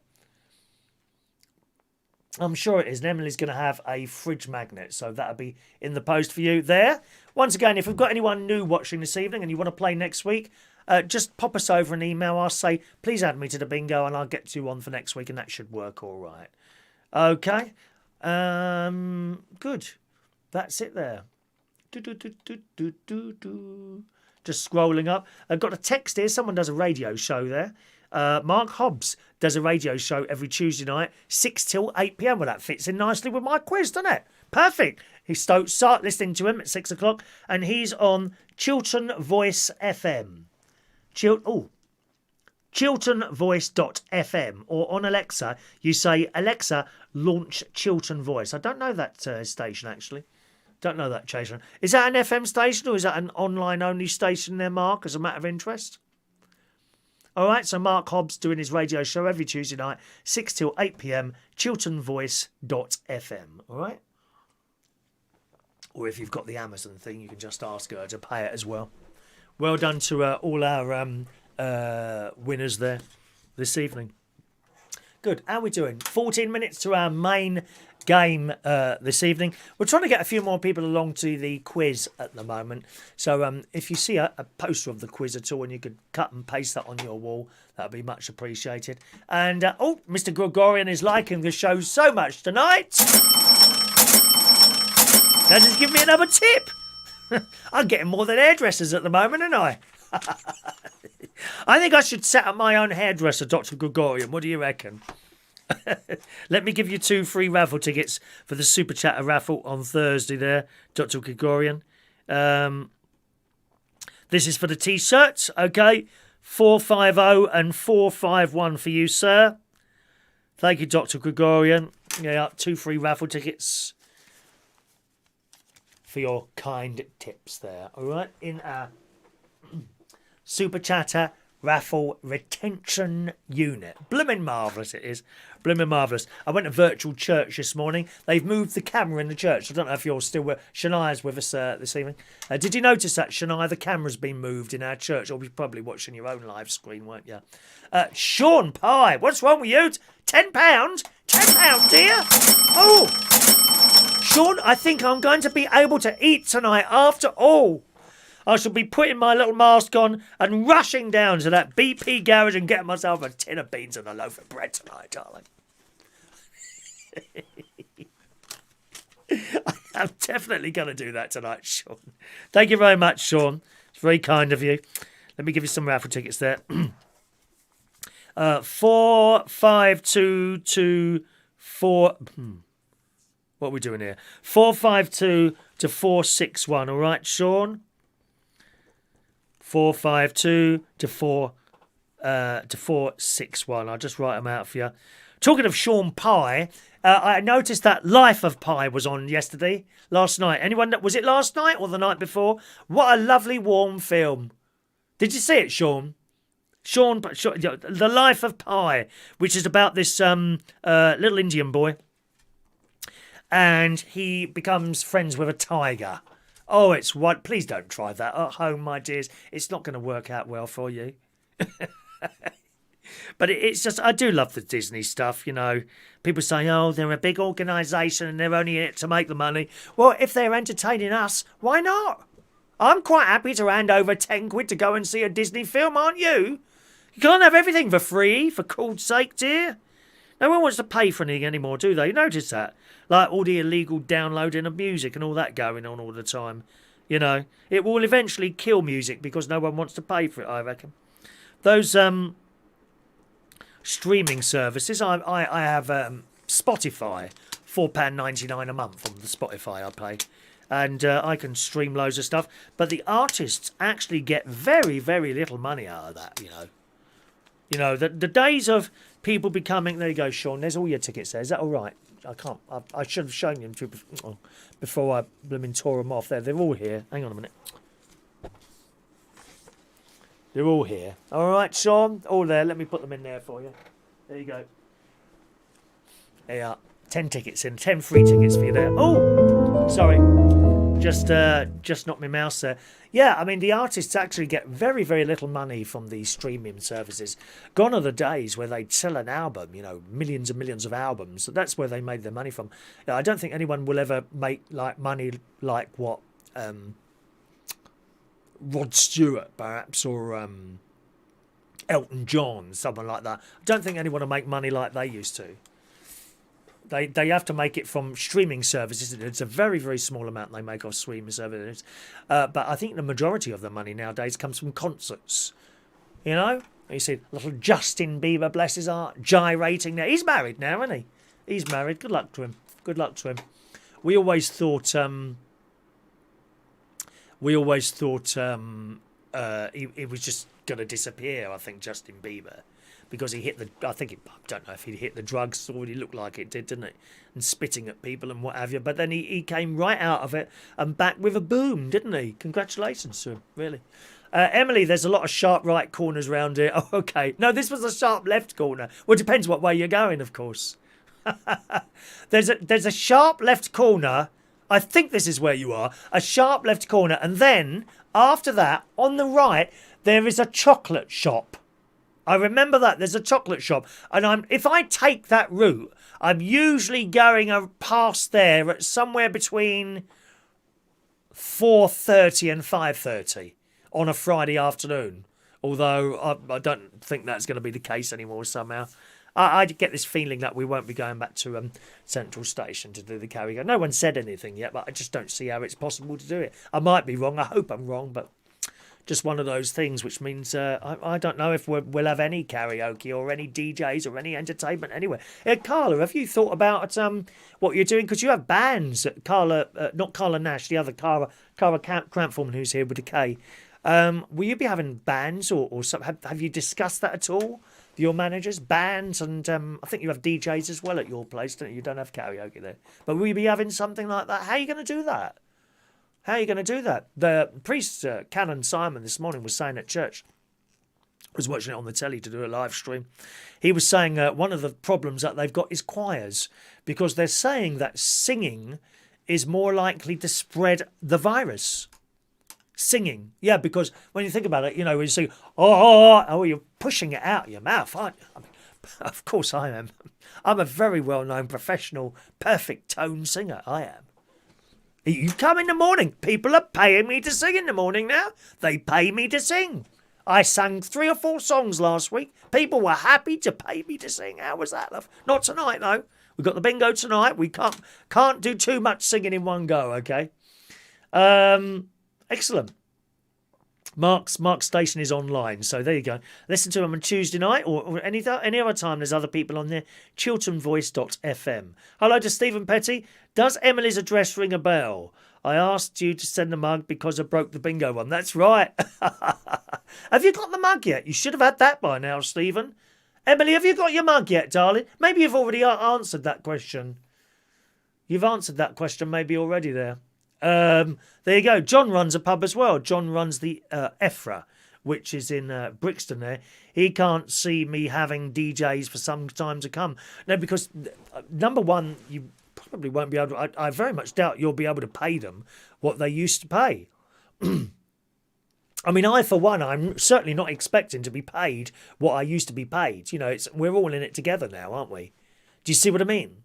Speaker 1: I'm sure it is. And Emily's going to have a fridge magnet, so that'll be in the post for you there. Once again, if we've got anyone new watching this evening and you want to play next week, just pop us over an email. I'll say, please add me to the bingo and I'll get you on for next week and that should work all right. Okay. Good. That's it there. Just scrolling up. I've got a text here. Someone does a radio show there. Mark Hobbs does a radio show every Tuesday night, 6 till 8 p.m. Well, that fits in nicely with my quiz, doesn't it? Perfect. Start listening to him at 6 o'clock, and he's on Chiltern Voice FM. ChilternVoice.fm, or on Alexa, you say, Alexa, launch Chiltern Voice. I don't know that station, actually. Don't know that station. Is that an FM station, or is that an online-only station there, Mark, as a matter of interest? All right, so Mark Hobbs doing his radio show every Tuesday night, 6 till 8 p.m, ChilternVoice.fm, all right? Or if you've got the Amazon thing, you can just ask her to pay it as well. Well done to all our winners there this evening. Good. How are we doing? 14 minutes to our main game this evening. We're trying to get a few more people along to the quiz at the moment. So if you see a poster of the quiz at all and you could cut and paste that on your wall, that would be much appreciated. And, Mr. Gregorian is liking the show so much tonight. Now just give me another tip. I'm getting more than hairdressers at the moment, aren't I? I think I should set up my own hairdresser, Dr. Gregorian. What do you reckon? Let me give you 2 free raffle tickets for the Super Chatter raffle on Thursday there, Dr. Gregorian. This is for the T-shirts, okay? 450 and 451 for you, sir. Thank you, Dr. Gregorian. Yeah, 2 free raffle tickets for your kind tips there, all right? In our Super Chatter raffle retention unit. Blooming marvellous it is. Blooming marvellous. I went to virtual church this morning. They've moved the camera in the church. I don't know if you're still with... Shania's with us this evening. Did you notice that, Shania? The camera's been moved in our church. Or you're probably watching your own live screen, weren't you? Sean Pye. What's wrong with you? £10? £10, dear? Oh! Sean, I think I'm going to be able to eat tonight after all. I shall be putting my little mask on and rushing down to that BP garage and getting myself a tin of beans and a loaf of bread tonight, darling. I'm definitely going to do that tonight, Sean. Thank you very much, Sean. It's very kind of you. Let me give you some raffle tickets there. 4522 What are we doing here? 452 to 461. All right, Sean. 452 to 461. I'll just write them out for you. Talking of Sean Pye, I noticed that Life of Pi was on last night. Anyone? Was it last night or the night before? What a lovely warm film. Did you see it, Sean? Sean, The Life of Pi, which is about this little Indian boy. and he becomes friends with a tiger. Oh, it's what? Please don't try that at home, my dears. It's not going to work out well for you. But it's just, I do love the Disney stuff, you know. People say, oh, they're a big organisation and they're only in it to make the money. Well, if they're entertaining us, why not? I'm quite happy to hand over 10 quid to go and see a Disney film, aren't you? You can't have everything for free, for God's sake, dear. No one wants to pay for anything anymore, do they? You notice that? Like all the illegal downloading of music and all that going on all the time. You know, it will eventually kill music because no one wants to pay for it, I reckon. Those streaming services, I have Spotify, £4.99 a month on the Spotify I pay. And I can stream loads of stuff. But the artists actually get very, very little money out of that, you know. You know, the days of people becoming... There you go, Sean. There's all your tickets there. Is that all right? I can't... I should have shown them to you before I blooming tore them off. They're all here. Hang on a minute. They're all here. All right, Sean. All there. Let me put them in there for you. There you go. There you are. 10 tickets in. 10 free tickets for you there. Oh! Sorry. Just knocked my mouse there. Yeah, I mean, the artists actually get very, very little money from these streaming services. Gone are the days where they'd sell an album, you know, millions and millions of albums. That's where they made their money from. I don't think anyone will ever make like money like what Rod Stewart, perhaps, or Elton John, someone like that. I don't think anyone will make money like they used to. They have to make it from streaming services. It's a very, very small amount they make off streaming services. But I think the majority of the money nowadays comes from concerts. You know? You see little Justin Bieber, bless his heart, gyrating there. He's married now, isn't he? He's married. Good luck to him. Good luck to him. We always thought... he was just going to disappear, I think, Justin Bieber. Because he hit the, I don't know if he hit the drugs or he looked like it did, didn't it? And spitting at people and what have you. But then he came right out of it and back with a boom, didn't he? Congratulations to him, really. Emily, there's a lot of sharp right corners around here. Oh, okay. No, this was a sharp left corner. Well, it depends what way you're going, of course. There's a sharp left corner. I think this is where you are. A sharp left corner. And then, after that, on the right, there is a chocolate shop. I remember that. There's a chocolate shop. And if I take that route, I'm usually going past there at somewhere between 4:30 and 5:30 on a Friday afternoon. Although I don't think that's going to be the case anymore somehow. I get this feeling that we won't be going back to Central Station to do the karaoke. No one said anything yet, but I just don't see how it's possible to do it. I might be wrong. I hope I'm wrong, but... Just one of those things, which means I don't know if we'll have any karaoke or any DJs or any entertainment anywhere. Carla, have you thought about what you're doing? Because you have bands. Carla, not Carla Nash, the other Cara Crampforman, who's here with a K. Will you be having bands or something? Have you discussed that at all? Your managers, bands, and I think you have DJs as well at your place, don't you? You don't have karaoke there. But will you be having something like that? How are you going to do that? How are you going to do that? The priest, Canon Simon, this morning was saying at church, was watching it on the telly to do a live stream. He was saying one of the problems that they've got is choirs, because they're saying that singing is more likely to spread the virus. Singing. Yeah, because when you think about it, you know, when you sing, oh, you're pushing it out of your mouth, aren't you? I mean, of course I am. I'm a very well-known professional, perfect tone singer. I am. You come in the morning. People are paying me to sing in the morning now. They pay me to sing. I sang 3 or 4 songs last week. People were happy to pay me to sing. How was that, love? Not tonight, though. We've got the bingo tonight. We can't do too much singing in one go, okay? Excellent. Mark's station is online, so there you go. Listen to him on Tuesday night or any other time. There's other people on there. ChilternVoice.fm. Hello to Stephen Petty. Does Emily's address ring a bell? I asked you to send the mug because I broke the bingo one. That's right. Have you got the mug yet? You should have had that by now, Stephen. Emily, have you got your mug yet, darling? Maybe you've already answered that question. You've answered that question maybe already there. There you go. John runs a pub as well. John runs the Ephra, which is in Brixton there. He can't see me having DJs for some time to come. No, because number one, probably won't be able to. I very much doubt you'll be able to pay them what they used to pay. I mean, I, for one, I'm certainly not expecting to be paid what I used to be paid. You know, we're all in it together now, aren't we? Do you see what I mean?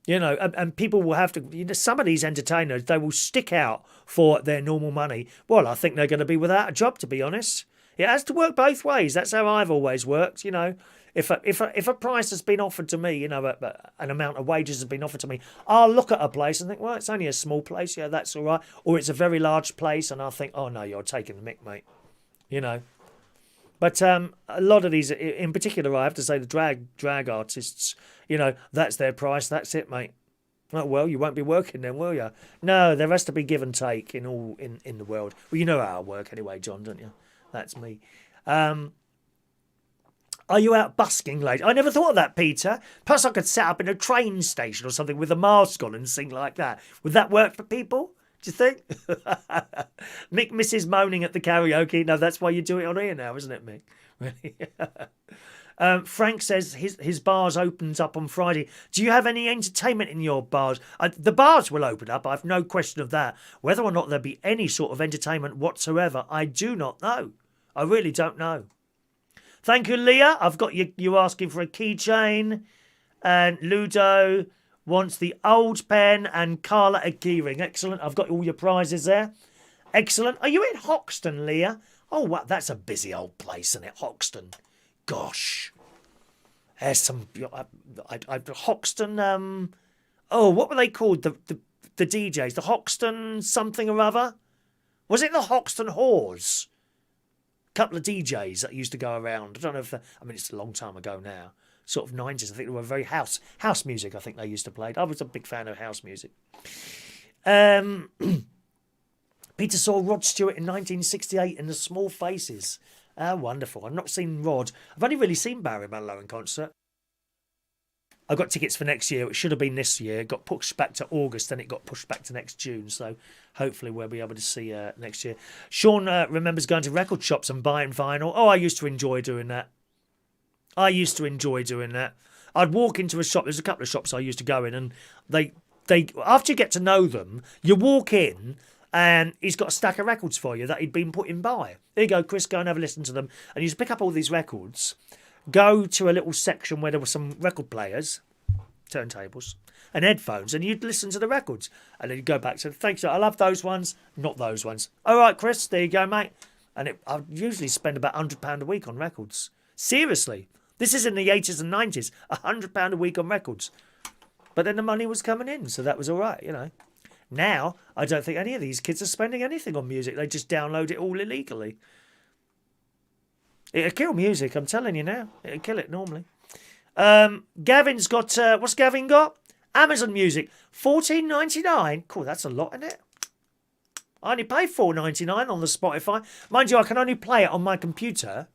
Speaker 1: You know, and people will have to, you know, some of these entertainers, they will stick out for their normal money. Well, I think they're going to be without a job, to be honest. It has to work both ways. That's how I've always worked, you know. If a price has been offered to me, you know, an amount of wages has been offered to me, I'll look at a place and think, well, it's only a small place, yeah, that's all right. Or it's a very large place, and I'll think, oh, no, you're taking the mick, mate. You know. But a lot of these, in particular, I have to say the drag artists, you know, that's their price, that's it, mate. Oh, well, you won't be working then, will you? No, there has to be give and take in the world. Well, you know how I work anyway, John, don't you? That's me. Are you out busking late? I never thought of that, Peter. Perhaps I could set up in a train station or something with a mask on and sing like that. Would that work for people? Do you think? Mick misses moaning at the karaoke. No, that's why you do it on here now, isn't it, Mick? Really? Frank says his bars opens up on Friday. Do you have any entertainment in your bars? The bars will open up. I've no question of that. Whether or not there'll be any sort of entertainment whatsoever, I do not know. I really don't know. Thank you, Leah. I've got you asking for a keychain. And Ludo wants the old pen and Carla a keyring. Excellent. I've got all your prizes there. Excellent. Are you in Hoxton, Leah? Oh, wow. That's a busy old place, isn't it? Hoxton. Gosh. There's some... Hoxton... oh, what were they called? The DJs. The Hoxton something or other? Was it the Hoxton Whores? Couple of DJs that used to go around. I don't know if... I mean, it's a long time ago now. Sort of 90s. I think they were very house music, I think they used to play. I was a big fan of house music. Peter saw Rod Stewart in 1968 in The Small Faces. Wonderful. I've not seen Rod. I've only really seen Barry Manilow in concert. I got tickets for next year. It should have been this year. It got pushed back to August, then it got pushed back to next June. So hopefully we'll be able to see next year. Sean remembers going to record shops and buying vinyl. Oh, I used to enjoy doing that. I'd walk into a shop. There's a couple of shops I used to go in, and they after you get to know them, you walk in and he's got a stack of records for you that he'd been putting by. There you go, Chris, go and have a listen to them. And you just pick up all these records, go to a little section where there were some record players, turntables, and headphones, and you'd listen to the records. And then you'd go back to, thanks, I love those ones, not those ones. All right, Chris, there you go, mate. And I usually spend about £100 a week on records. Seriously. This is in the 80s and 90s, £100 a week on records. But then the money was coming in, so that was all right, you know. Now, I don't think any of these kids are spending anything on music. They just download it all illegally. It'll kill music, I'm telling you now. It'll kill it normally. Gavin's got, what's Gavin got? Amazon Music, $14.99. Cool, that's a lot, isn't it? I only pay $4.99 on the Spotify. Mind you, I can only play it on my computer.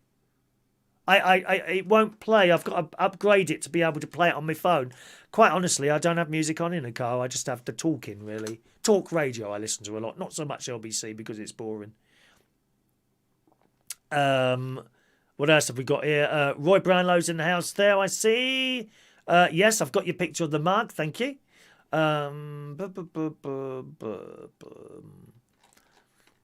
Speaker 1: It won't play. I've got to upgrade it to be able to play it on my phone. Quite honestly, I don't have music on in the car. I just have the talking, really. Talk radio I listen to a lot. Not so much LBC because it's boring. What else have we got here? Roy Brownlow's in the house there, I see. Yes, I've got your picture of the mug. Thank you.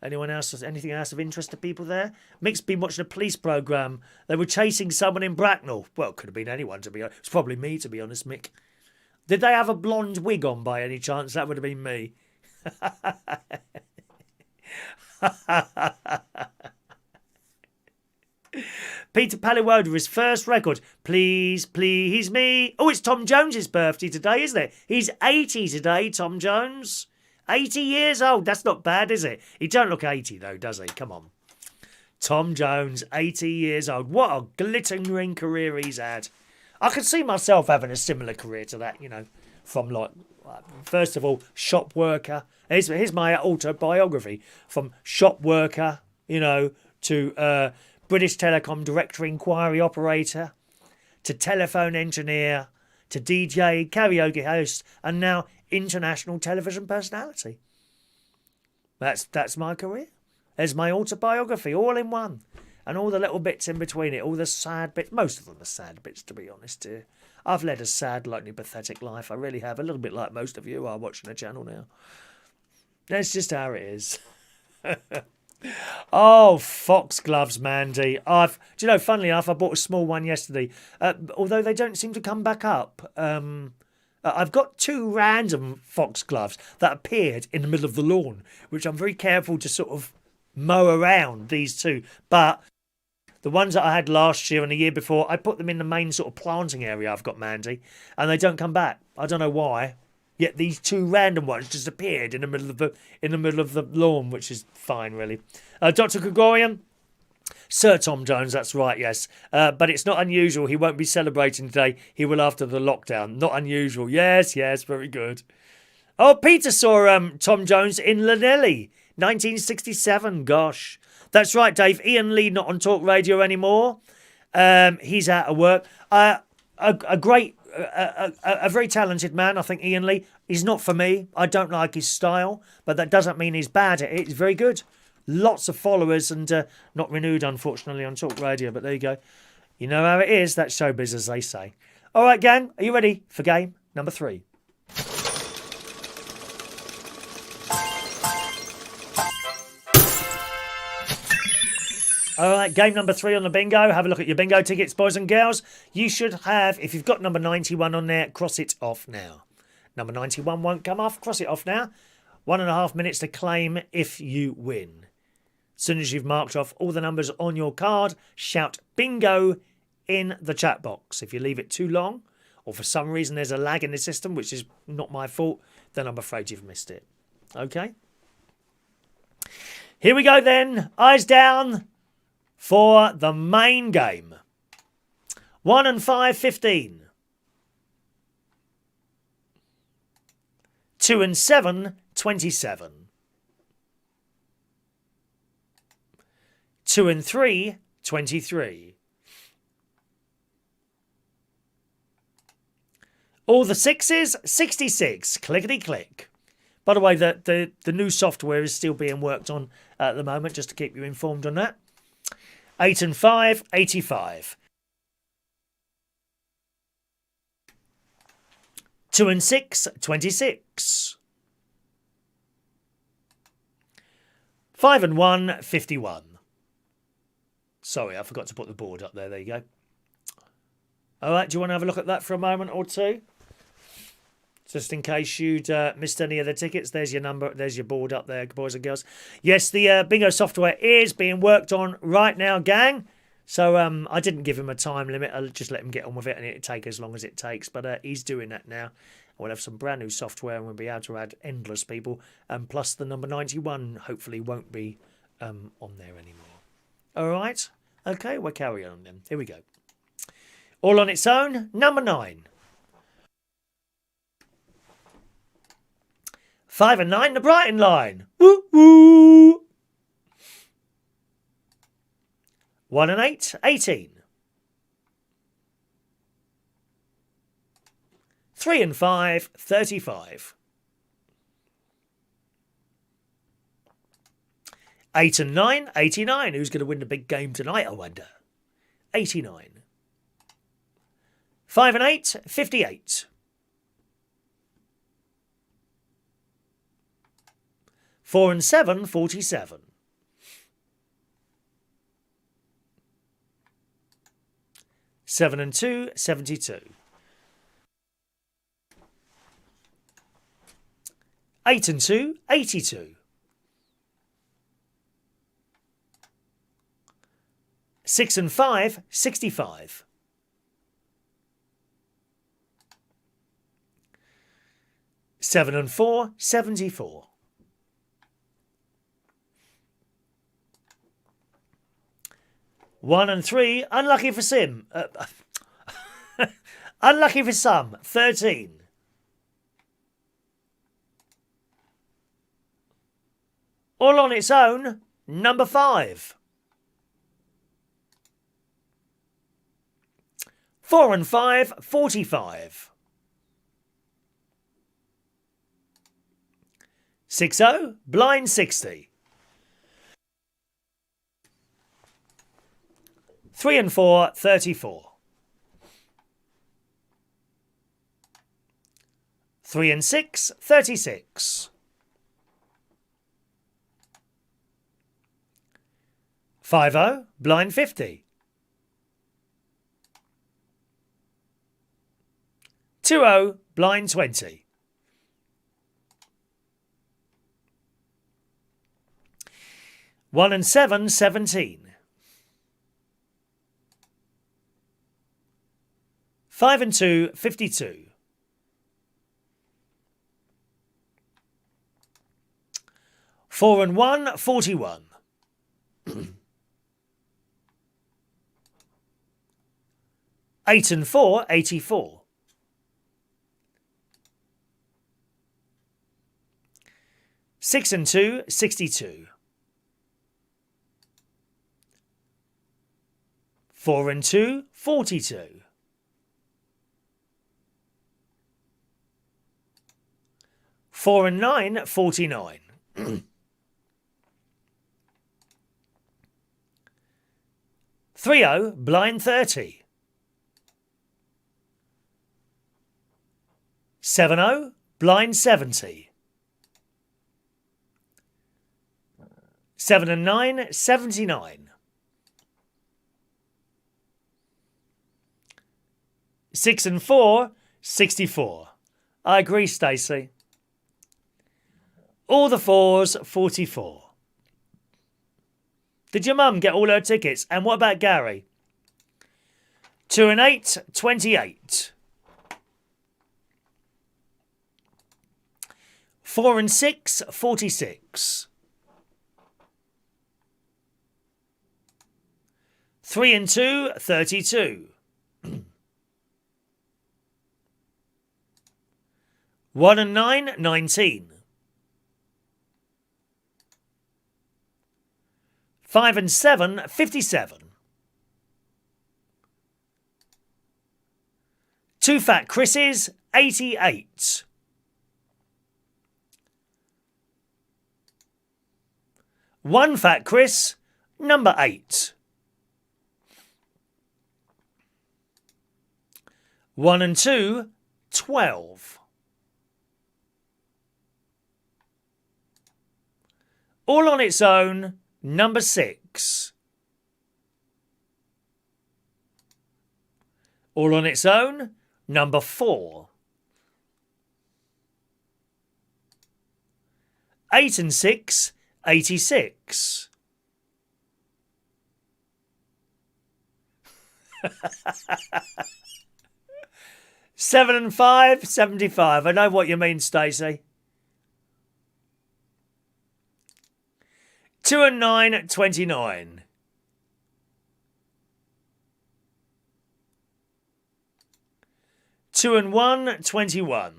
Speaker 1: Anyone else? Anything else of interest to people there? Mick's been watching a police programme. They were chasing someone in Bracknell. Well, it could have been anyone, to be honest. It's probably me, to be honest, Mick. Did they have a blonde wig on by any chance? That would have been me. Peter Paliwoda, his first record. Please, please me. Oh, it's Tom Jones's birthday today, isn't it? He's 80 today, Tom Jones. 80 years old. That's not bad, is it? He don't look 80, though, does he? Come on. Tom Jones, 80 years old. What a glittering career he's had. I could see myself having a similar career to that, you know, from, like, first of all, shop worker. Here's my autobiography. From shop worker, you know, to British Telecom director inquiry operator, to telephone engineer, to DJ, karaoke host, and now international television personality. That's my career. There's my autobiography, all in one. And all the little bits in between it, all the sad bits. Most of them are sad bits, to be honest. I've led a sad, lonely, pathetic life. I really have. A little bit like most of you who are watching the channel now. That's just how it is. Oh, foxgloves, Mandy. Do you know, funnily enough, I bought a small one yesterday. Although they don't seem to come back up. I've got 2 random foxgloves that appeared in the middle of the lawn, which I'm very careful to sort of mow around, these 2. But the ones that I had last year and the year before, I put them in the main sort of planting area I've got, Mandy, and they don't come back. I don't know why. Yet these 2 random ones just appeared in the middle of the lawn, which is fine, really. Dr. Gregorian, Sir Tom Jones, that's right, yes. But it's not unusual. He won't be celebrating today. He will after the lockdown. Not unusual. Yes, very good. Oh, Peter saw Tom Jones in Llanelli, 1967. Gosh, that's right, Dave. Ian Lee not on Talk Radio anymore. He's out of work. A very talented man, I think, Ian Lee. He's not for me. I don't like his style, but that doesn't mean he's bad at it. He's very good. Lots of followers and not renewed, unfortunately, on Talk Radio, but there you go. You know how it is. That's showbiz, as they say. All right, gang, are you ready for game number 3? All right, game number 3 on the bingo. Have a look at your bingo tickets, boys and girls. You should have, if you've got number 91 on there, cross it off now. Number 91 won't come off. Cross it off now. 1.5 minutes to claim if you win. As soon as you've marked off all the numbers on your card, shout bingo in the chat box. If you leave it too long, or for some reason there's a lag in the system, which is not my fault, then I'm afraid you've missed it. Okay? Here we go then. Eyes down for the main game. 1 and 5, 15. 2 and 7, 27. 2 and 3, 23. All the 6s, 66. Clickety click. By the way, the new software is still being worked on at the moment, just to keep you informed on that. 8 and 5, 85. 2 and 6, 26. 5 and 1, 51. Sorry, I forgot to put the board up there. There you go. All right, do you want to have a look at that for a moment or two? Just in case you'd missed any of the tickets, there's your number, there's your board up there, boys and girls. Yes, the bingo software is being worked on right now, gang. So I didn't give him a time limit. I'll just let him get on with it, and it'll take as long as it takes. But he's doing that now. We'll have some brand new software, and we'll be able to add endless people. And plus the number 91 hopefully won't be on there anymore. All right? Okay, we'll carry on then. Here we go. All on its own, number 9. 5 and 9, the Brighton line. Woo woo. 1 and 8, 18. 3 and 5, 35. 8 and 9, 89. Who's going to win the big game tonight, I wonder? 89. 5 and 8, 58. 4 and 7, 47. 7 and 2, 72. 8 and 2, 82. 6 and 5, 65. 7 and 4, 74. 1 and 3, unlucky for Sim. Unlucky for some, 13. All on its own, number 5. 4 and 5, 45. 6-0, blind 60. 3 and 4, 34. 3 and 6, 36. 50, blind 50. 20, blind 20. 1 and 7, 17. 5 and 2, 52. 4 and 1, 41. 8 and 4, 84. 6 and 2, 62. 4 and 2, 42. 4 and 9, 49. 30, blind 30. 70, blind 70. 7 and 9, 79. 6 and 4, 64. I agree, Stacey. All the 4s, 44. Did your mum get all her tickets? And what about Gary? 2 and 8, 28. 4 and 6, 46. 3 and 2, 32. 1 and 9, 19. 5 and 7, 57. 2 fat Chris's, 88. 1 fat Chris, number 8. 1 and 2, 12. All on its own, number 6. All on its own, number 4. 8 and 6, 86. Seven and 5, 75. I know what you mean, Stacey. 2 and 9, 29. 2 and 1, 21.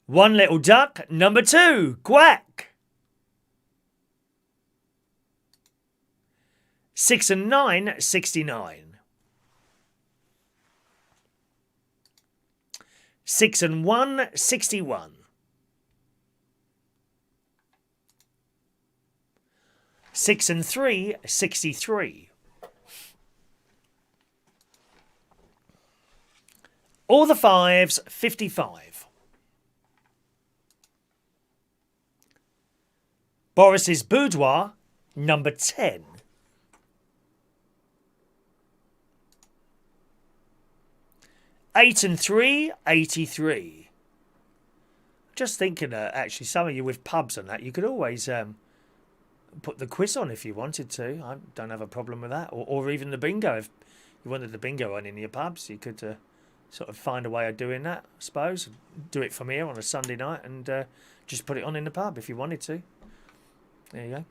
Speaker 1: 1 little duck, number 2, quack. 6 and 9, 69. 6 and 1, 61. 6 and 3, 63. All the 5s, 55. Boris's boudoir, number 10. 8 and 3, 83. Just thinking, actually, some of you with pubs and that, you could always put the quiz on if you wanted to. I don't have a problem with that. Or even the bingo. If you wanted the bingo on in your pubs, you could sort of find a way of doing that, I suppose. Do it from here on a Sunday night and just put it on in the pub if you wanted to. There you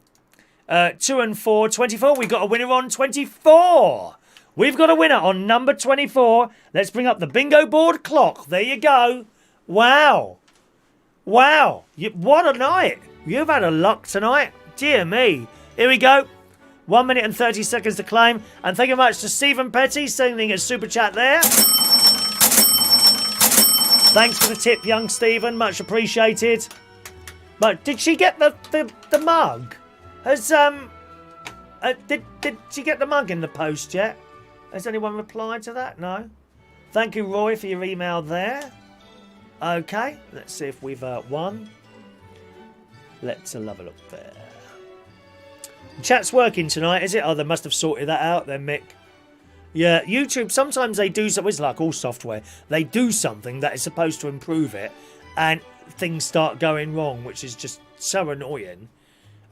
Speaker 1: go. 2 and 4, 24. We've got a winner on 24. We've got a winner on number 24. Let's bring up the bingo board clock. There you go. Wow. Wow. What a night. You've had a luck tonight. Dear me. Here we go. 1 minute and 30 seconds to claim. And thank you very much to Stephen Petty sending a super chat there. Thanks for the tip, young Stephen. Much appreciated. But did she get the mug? Has did she get the mug in the post yet? Has anyone replied to that? No. Thank you, Roy, for your email there. Okay, let's see if we've won. Let's have a look there. Chat's working tonight, is it? Oh, they must have sorted that out then, Mick. Yeah, YouTube, sometimes they do something, it's like all software. They do something that is supposed to improve it, and things start going wrong, which is just so annoying.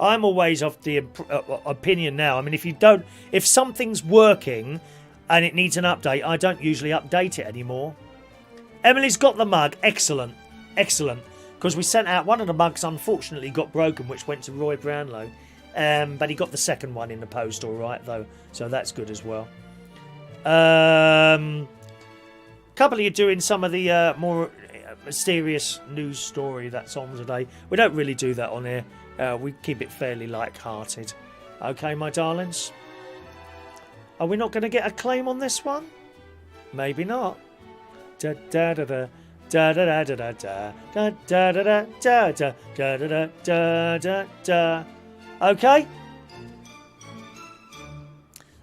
Speaker 1: I'm always of the opinion now. I mean, if something's working and it needs an update, I don't usually update it anymore. Emily's got the mug. Excellent. Excellent. Because we sent out one of the mugs, unfortunately got broken, which went to Roy Brownlow. But he got the second one in the post all right, though. So that's good as well. Couple of you doing some of the more mysterious news story that's on today. We don't really do that on here. We keep it fairly light-hearted. Okay, my darlings? Are we not going to get a claim on this one? Maybe not. Da da da da da da da da da da da da da da da da da da da. Okay.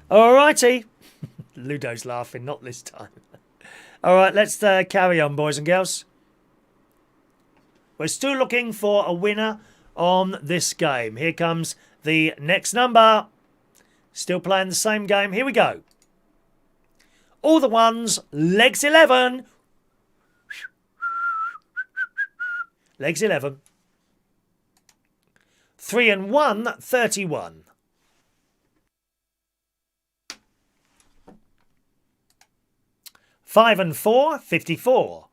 Speaker 1: Alrighty. Ludo's laughing, not this time. All right, let's carry on, boys and girls. We're still looking for a winner on this game. Here comes the next number. Still playing the same game. Here we go. All the ones, legs 11. Legs 11. 3 and 1, 31. 5 and 4, 54.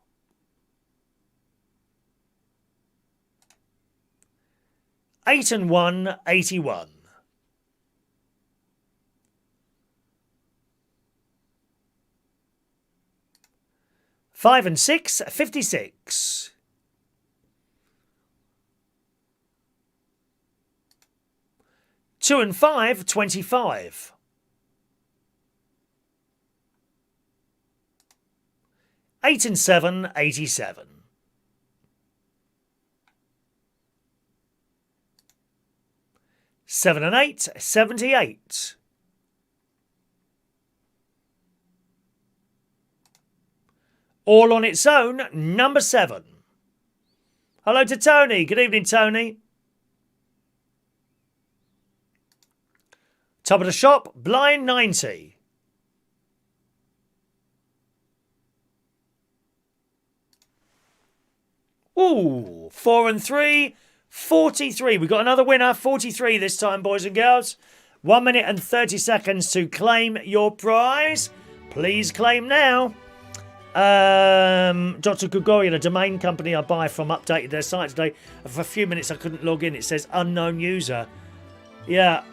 Speaker 1: 8 and 1, 81. 5 and 6, 56. 2 and 5, 25. 8 and 7, 87. 7 and 8, 78. 'All on its own, number 7. Hello to Tony. Good evening, Tony. Top of the shop, blind 90. Ooh, 4 and 3, 43. We've got another winner, 43 this time, boys and girls. 1 minute and 30 seconds to claim your prize. Please claim now. Dr. Gregorian, a domain company I buy from, updated their site today. For a few minutes I couldn't log in. It says unknown user. Yeah,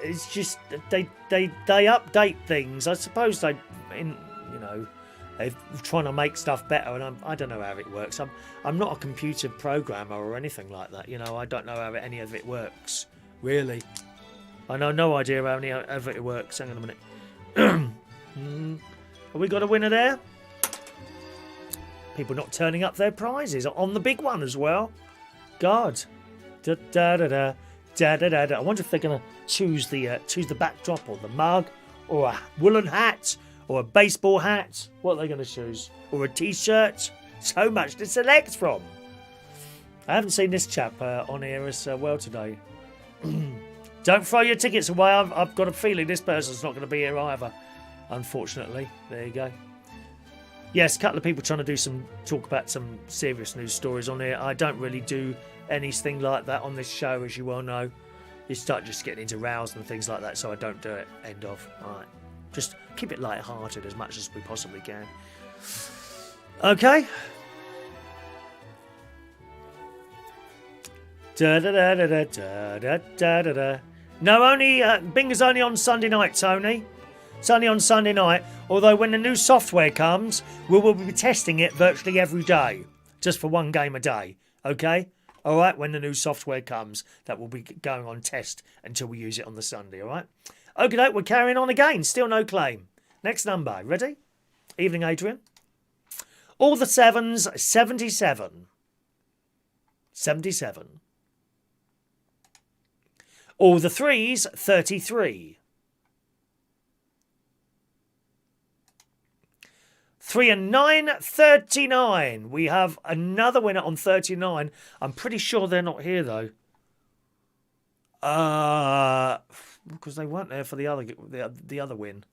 Speaker 1: it's just they update things. I suppose they're trying to make stuff better, and I don't know how it works. I'm not a computer programmer or anything like that. You know, I don't know how any of it works. Really, I know no idea how any of it works. Hang on a minute. Have we got a winner there? People not turning up their prizes on the big one as well. God. Da da da da da da da da. I wonder if they're going to choose the backdrop or the mug or a woolen hat or a baseball hat. What are they going to choose? Or a t-shirt? So much to select from. I haven't seen this chap on here as well today. Don't throw your tickets away. I've got a feeling this person's not going to be here either. Unfortunately. There you go. Yes, a couple of people trying to talk about some serious news stories on here. I don't really do anything like that on this show, as you well know. You start just getting into rows and things like that, so I don't do it. End of. All right. Just keep it light-hearted as much as we possibly can. Okay. Da da da da da da da da da. No, only Bingo's only on Sunday night, Tony. It's only on Sunday night, although when the new software comes, we will be testing it virtually every day, just for one game a day, okay? All right, when the new software comes, that will be going on test until we use it on the Sunday, all right? Okay, we're carrying on again, still no claim. Next number, ready? Evening, Adrian. All the 7s, 77. 77. All the 3s, 33. 3 and 9, 39. We have another winner on 39. I'm pretty sure they're not here, though. Because they weren't there for the other win.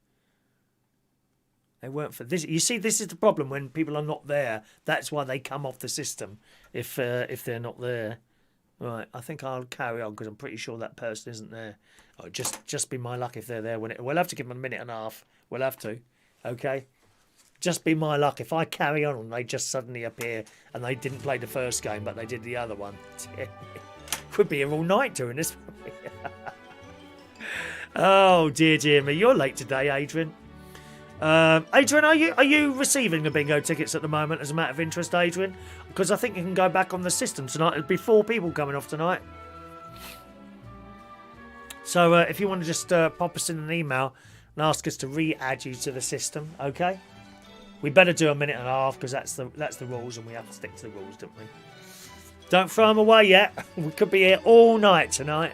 Speaker 1: They weren't for this. You see, this is the problem when people are not there. That's why they come off the system if they're not there. Right, I think I'll carry on because I'm pretty sure that person isn't there. Oh, just be my luck if they're there. We'll have to give them a minute and a half. We'll have to. Okay? Just be my luck. If I carry on and they just suddenly appear and they didn't play the first game but they did the other one. Could be here all night doing this. Oh, dear me. You're late today, Adrian. Adrian, are you receiving the bingo tickets at the moment as a matter of interest, Adrian? Because I think you can go back on the system tonight. There'll be 4 people coming off tonight. So if you want to just pop us in an email and ask us to re-add you to the system, okay? We better do a minute and a half because that's the rules and we have to stick to the rules, don't we? Don't throw them away yet. We could be here all night tonight.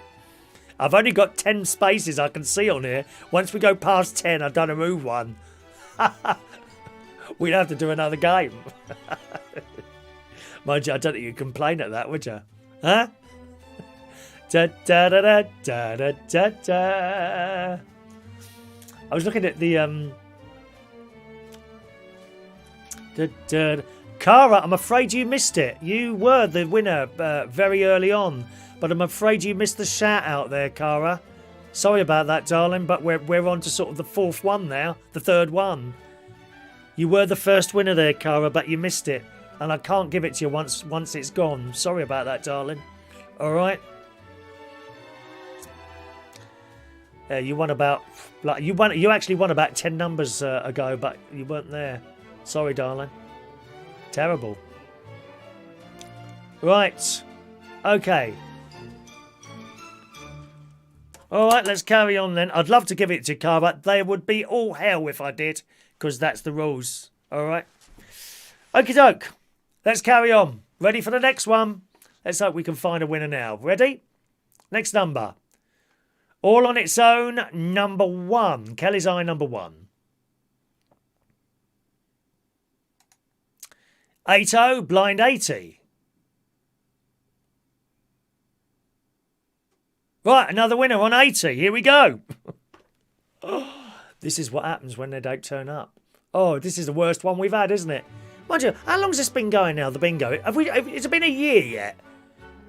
Speaker 1: I've only got 10 spaces I can see on here. Once we go past 10, I don't move one. We'd have to do another game. Mind you, I don't think you'd complain at that, would you? Huh? Da, da, da, da, da, da, da, da. I was looking at the Cara, I'm afraid you missed it. You were the winner very early on, but I'm afraid you missed the shout out there, Cara. Sorry about that, darling, but we're on to sort of the 4th one now, the 3rd one. You were the first winner there, Cara, but you missed it, and I can't give it to you once it's gone. Sorry about that, darling. All right. You won about you actually won about 10 numbers ago, but you weren't there. Sorry, darling. Terrible. Right. Okay. All right, let's carry on then. I'd love to give it to Cara, but there would be all hell if I did, because that's the rules. All right. Okie doke. Let's carry on. Ready for the next one? Let's hope we can find a winner now. Ready? Next number. All on its own, number 1. Kelly's Eye, number 1. 80, blind 80. Right, another winner on 80. Here we go. This is what happens when they don't turn up. Oh, this is the worst one we've had, isn't it? Mind you, how long's this been going now, the bingo? Has it been a year yet?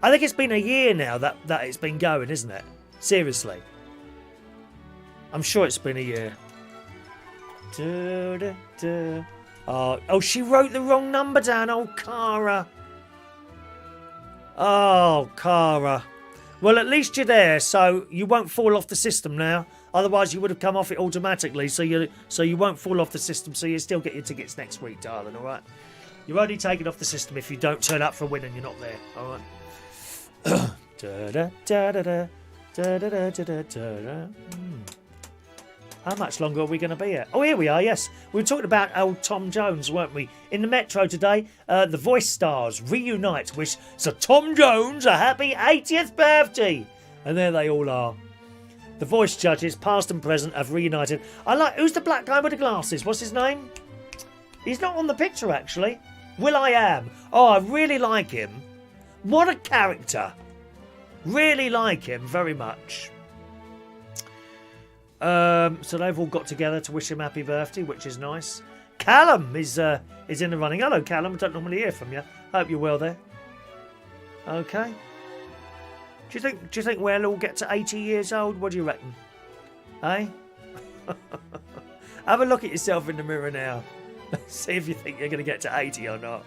Speaker 1: I think it's been a year now that it's been going, isn't it? Seriously. I'm sure it's been a year. Da, da, da. Oh, she wrote the wrong number down. Oh, Cara. Oh, Cara. Well, at least you're there, so you won't fall off the system now. Otherwise, you would have come off it automatically, so you won't fall off the system, so you still get your tickets next week, darling, all right? You're only taken off the system if you don't turn up for a win and you're not there, all right? Da-da-da-da-da, da-da-da-da-da-da. How much longer are we going to be here? Oh, here we are, yes. We were talking about old Tom Jones, weren't we? In the Metro today, the Voice Stars reunite, wish Sir Tom Jones a happy 80th birthday. And there they all are. The voice judges, past and present, have reunited. Who's the black guy with the glasses? What's his name? He's not on the picture, actually. Will.i.am. Oh, I really like him. What a character. Really like him very much. So they've all got together to wish him happy birthday, which is nice. Callum is in the running. Hello, Callum. I don't normally hear from you. Hope you're well there. Okay. Do you think we'll all get to 80 years old? What do you reckon? Eh? Have a look at yourself in the mirror now. See if you think you're going to get to 80 or not.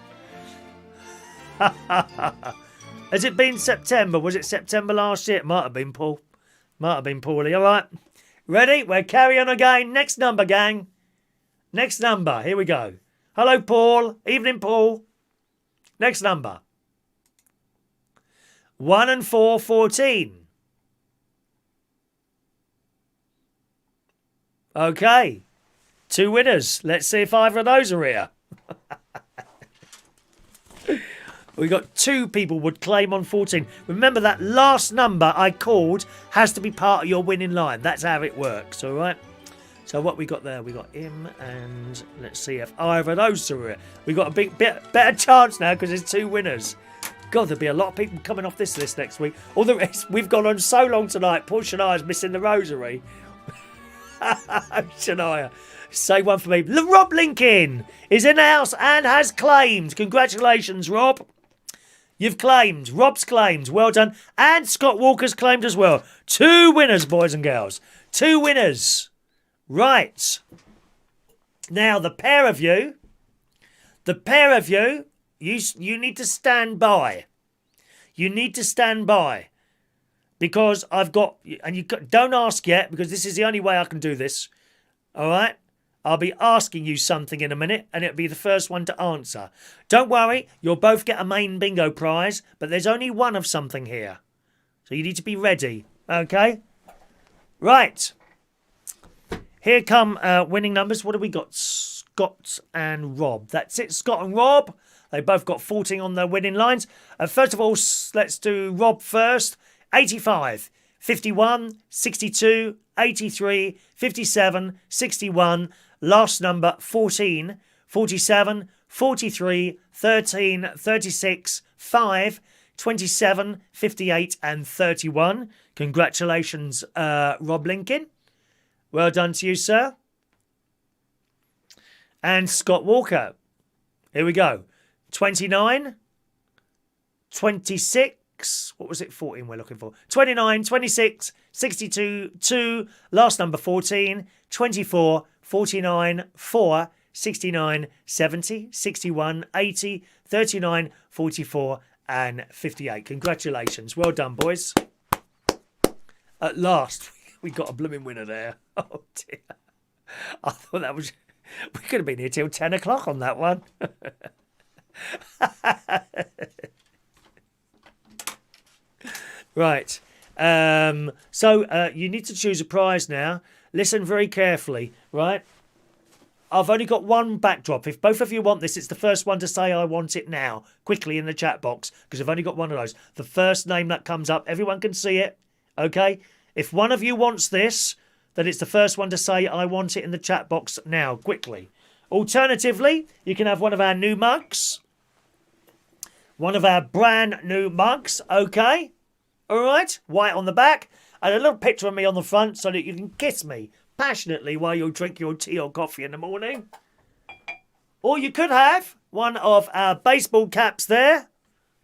Speaker 1: Has it been September? Was it September last year? It might have been, Paul. Might have been Paulie. All right. Ready? We'll carry on again. Next number, gang. Next number. Here we go. Hello, Paul. Evening, Paul. Next number. 1 and 4, 14. Okay. 2 winners. Let's see if either of those are here. We got 2 people would claim on 14. Remember that last number I called has to be part of your winning line. That's how it works, all right? So what we got there? We got him, and let's see if either of those two are it. We got a bit better chance now because there's 2 winners. God, there'll be a lot of people coming off this list next week. All the rest, we've gone on so long tonight. Poor Shania's missing the rosary. Shania, say one for me. Rob Lincoln is in the house and has claimed. Congratulations, Rob. You've claimed. Rob's claimed. Well done. And Scott Walker's claimed as well. 2 winners, boys and girls. 2 winners. Right. Now, the pair of you, you need to stand by. You need to stand by. Because I've got, and don't ask yet, because this is the only way I can do this. All right? I'll be asking you something in a minute, and it'll be the first one to answer. Don't worry, you'll both get a main bingo prize, but there's only one of something here. So you need to be ready, okay? Right. Here come winning numbers. What have we got? Scott and Rob. That's it, Scott and Rob. They both got 14 on their winning lines. First of all, let's do Rob first. 85, 51, 62, 83, 57, 61, last number 14, 47, 43, 13, 36, 5, 27, 58 and 31. Congratulations, Rob Lincoln. Well done to you, sir. And Scott Walker. Here we go. 29, 26, what was it? 14 we're looking for. 29, 26, 62, 2, last number 14, 24, 49, 4, 69, 70, 61, 80, 39, 44 and 58. Congratulations. Well done, boys. At last, we got a blooming winner there. Oh, dear. I thought that was... We could have been here till 10 o'clock on that one. Right. So you need to choose a prize now. Listen very carefully, right? I've only got one backdrop. If both of you want this, it's the first one to say I want it now, quickly in the chat box, because I've only got one of those. The first name that comes up, everyone can see it, okay? If one of you wants this, then it's the first one to say I want it in the chat box now, quickly. Alternatively, you can have one of our new mugs. One of our brand new mugs, okay? All right, white on the back, and a little picture of me on the front so that you can kiss me passionately while you drink your tea or coffee in the morning. Or you could have one of our baseball caps there.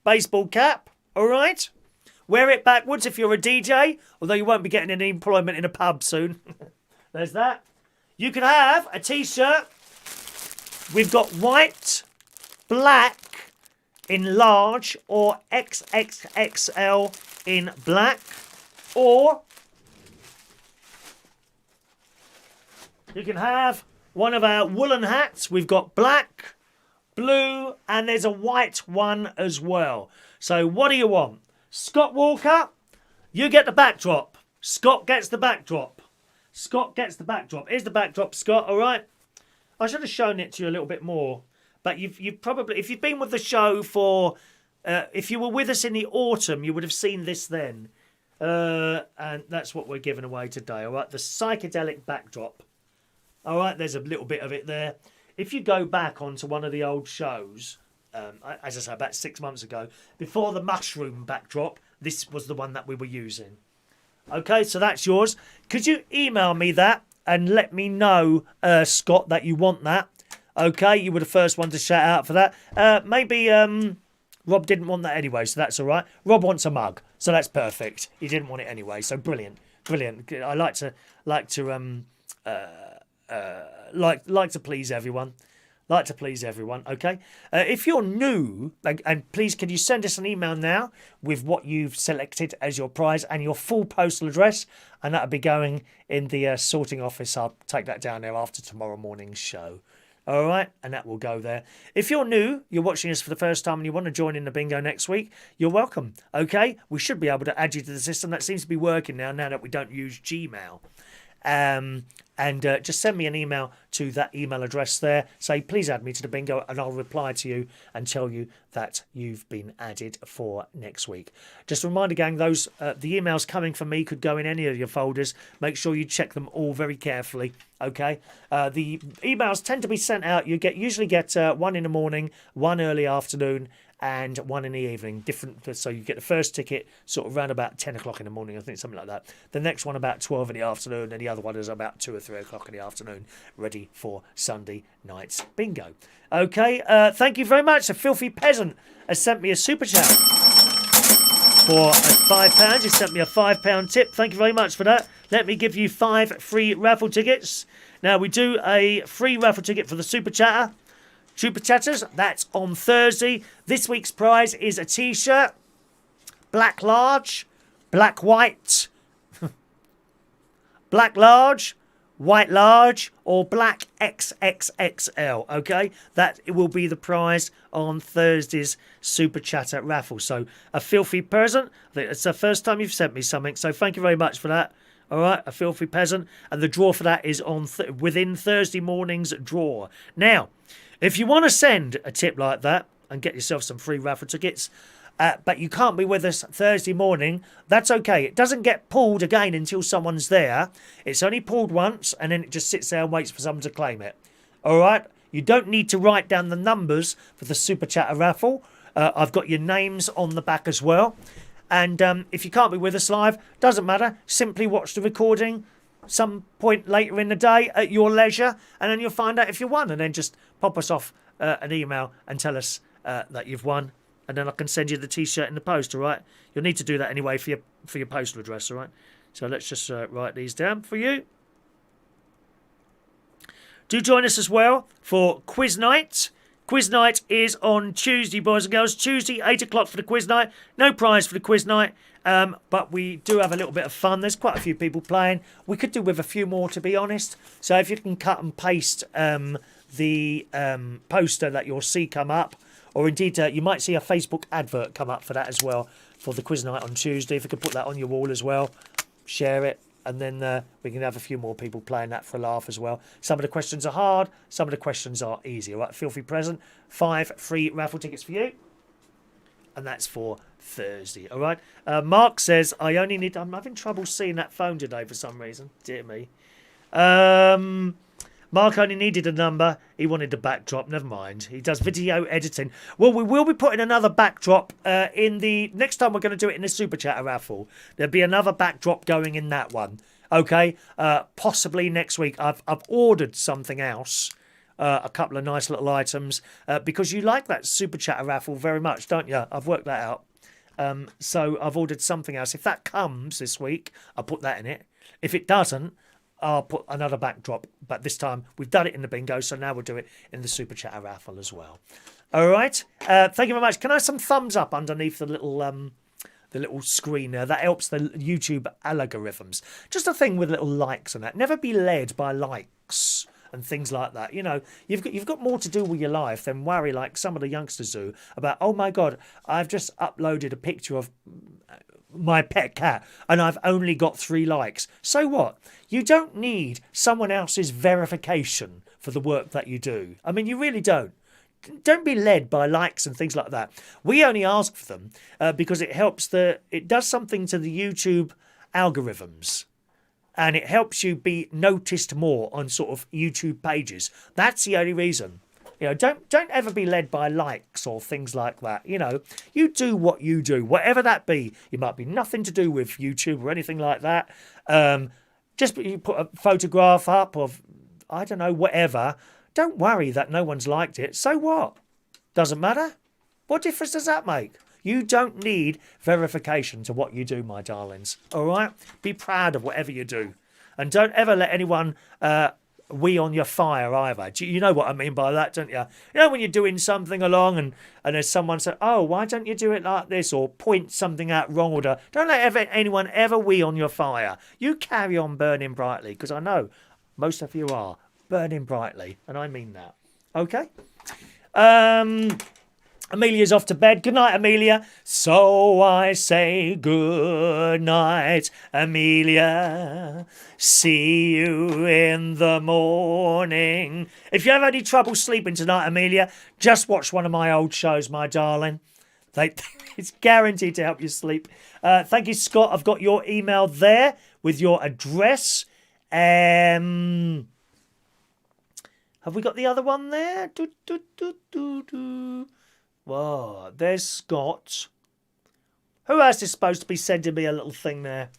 Speaker 1: Baseball cap, all right? Wear it backwards if you're a DJ, although you won't be getting any employment in a pub soon. There's that. You can have a T-shirt. We've got white, black in large, or XXXL in black, or you can have one of our woolen hats. We've got black, blue, and there's a white one as well. So what do you want? Scott Walker, you get the backdrop. Scott gets the backdrop. Scott gets the backdrop. Here's the backdrop, Scott, all right? I should have shown it to you a little bit more. But you've probably, if you've been with the show for, if you were with us in the autumn, you would have seen this then. And that's what we're giving away today, all right? The psychedelic backdrop. All right, there's a little bit of it there. If you go back onto one of the old shows, as I say, about 6 months ago, before the mushroom backdrop, this was the one that we were using. Okay, so that's yours. Could you email me that and let me know, Scott, that you want that? Okay, you were the first one to shout out for that. Maybe Rob didn't want that anyway, so that's all right. Rob wants a mug, so that's perfect. He didn't want it anyway, so brilliant, brilliant. I like to please everyone. Like to please everyone, okay? If you're new, and please can you send us an email now with what you've selected as your prize and your full postal address, and that'll be going in the sorting office. I'll take that down there after tomorrow morning's show. All right, and that will go there. If you're new, you're watching us for the first time and you want to join in the bingo next week, you're welcome, okay? We should be able to add you to the system. That seems to be working now that we don't use Gmail. And just send me an email to that email address there. Say, please add me to the bingo, and I'll reply to you and tell you that you've been added for next week. Just a reminder, gang, those the emails coming from me could go in any of your folders. Make sure you check them all very carefully. Okay, the emails tend to be sent out. You usually get one in the morning, one early afternoon, and one in the evening. Different, so you get the first ticket sort of around about 10 o'clock in the morning, I think, something like that. The next one about 12 in the afternoon, and the other one is about 2 or 3 o'clock in the afternoon, ready for Sunday night's bingo. Okay, thank you very much. A Filthy Peasant has sent me a super chat for £5. He sent me a £5 tip. Thank you very much for that. Let me give you 5 free raffle tickets. Now, we do a free raffle ticket for the super chatter. Super Chatters, that's on Thursday. This week's prize is a t-shirt, black large, black white, black large, white large, or black XXXL, okay? That will be the prize on Thursday's Super Chatter raffle. So, a Filthy Peasant, I think it's the first time you've sent me something, so thank you very much for that. All right, a Filthy Peasant, and the draw for that is on within Thursday morning's draw. Now, if you want to send a tip like that and get yourself some free raffle tickets, but you can't be with us Thursday morning, that's okay. It doesn't get pulled again until someone's there. It's only pulled once, and then it just sits there and waits for someone to claim it. All right? You don't need to write down the numbers for the Super Chatter raffle. I've got your names on the back as well. And if you can't be with us live, doesn't matter. Simply watch the recording some point later in the day at your leisure, and then you'll find out if you won, and then just pop us off an email and tell us that you've won, and then I can send you the t-shirt in the post. All right, you'll need to do that anyway for your postal address. All right, so let's just write these down for you. Do join us as well for quiz night. Quiz night is on Tuesday, boys and girls. Tuesday, 8 o'clock for the quiz night. No prize for the quiz night, but we do have a little bit of fun. There's quite a few people playing. We could do with a few more, to be honest. So if you can cut and paste the poster that you'll see come up, or indeed you might see a Facebook advert come up for that as well, for the quiz night on Tuesday. If you could put that on your wall as well, share it. And then we can have a few more people playing that for a laugh as well. Some of the questions are hard. Some of the questions are easy. All right, Filthy Present. 5 free raffle tickets for you. And that's for Thursday. All right. Mark says, I'm having trouble seeing that phone today for some reason. Dear me. Mark only needed a number. He wanted the backdrop. Never mind. He does video editing. Well, we will be putting another backdrop in the next time we're going to do it in the Super Chatter raffle. There'll be another backdrop going in that one. Okay. Possibly next week. I've ordered something else. A couple of nice little items because you like that Super Chatter raffle very much, don't you? I've worked that out. So I've ordered something else. If that comes this week, I'll put that in it. If it doesn't, I'll put another backdrop, but this time we've done it in the bingo, so now we'll do it in the Super Chatter raffle as well. All right. Thank you very much. Can I have some thumbs up underneath the little screen there? That helps the YouTube algorithms. Just a thing with little likes and that. Never be led by likes and things like that. You know, you've got more to do with your life than worry like some of the youngsters do about, oh my God, I've just uploaded a picture of my pet cat and I've only got 3 likes. So what? You don't need someone else's verification for the work that you do. I mean, you really don't. Don't be led by likes and things like that. We only ask for them because it does something to the YouTube algorithms. And it helps you be noticed more on sort of YouTube pages. That's the only reason. You know, don't ever be led by likes or things like that. You know, you do what you do, whatever that be. You might be nothing to do with YouTube or anything like that. Just you put a photograph up of, I don't know, whatever. Don't worry that no one's liked it. So what? Doesn't matter. What difference does that make? You don't need verification to what you do, my darlings. All right? Be proud of whatever you do. And don't ever let anyone wee on your fire either. You know what I mean by that, don't you? You know when you're doing something along and there's someone say, oh, why don't you do it like this? Or point something out wrong. Or don't let anyone ever wee on your fire. You carry on burning brightly, because I know most of you are burning brightly. And I mean that. Okay? Amelia's off to bed. Good night, Amelia. So I say good night, Amelia. See you in the morning. If you have any trouble sleeping tonight, Amelia, just watch one of my old shows, my darling. It's guaranteed to help you sleep. Thank you, Scott. I've got your email there with your address. Have we got the other one there? Whoa, there's Scott. Who else is supposed to be sending me a little thing there?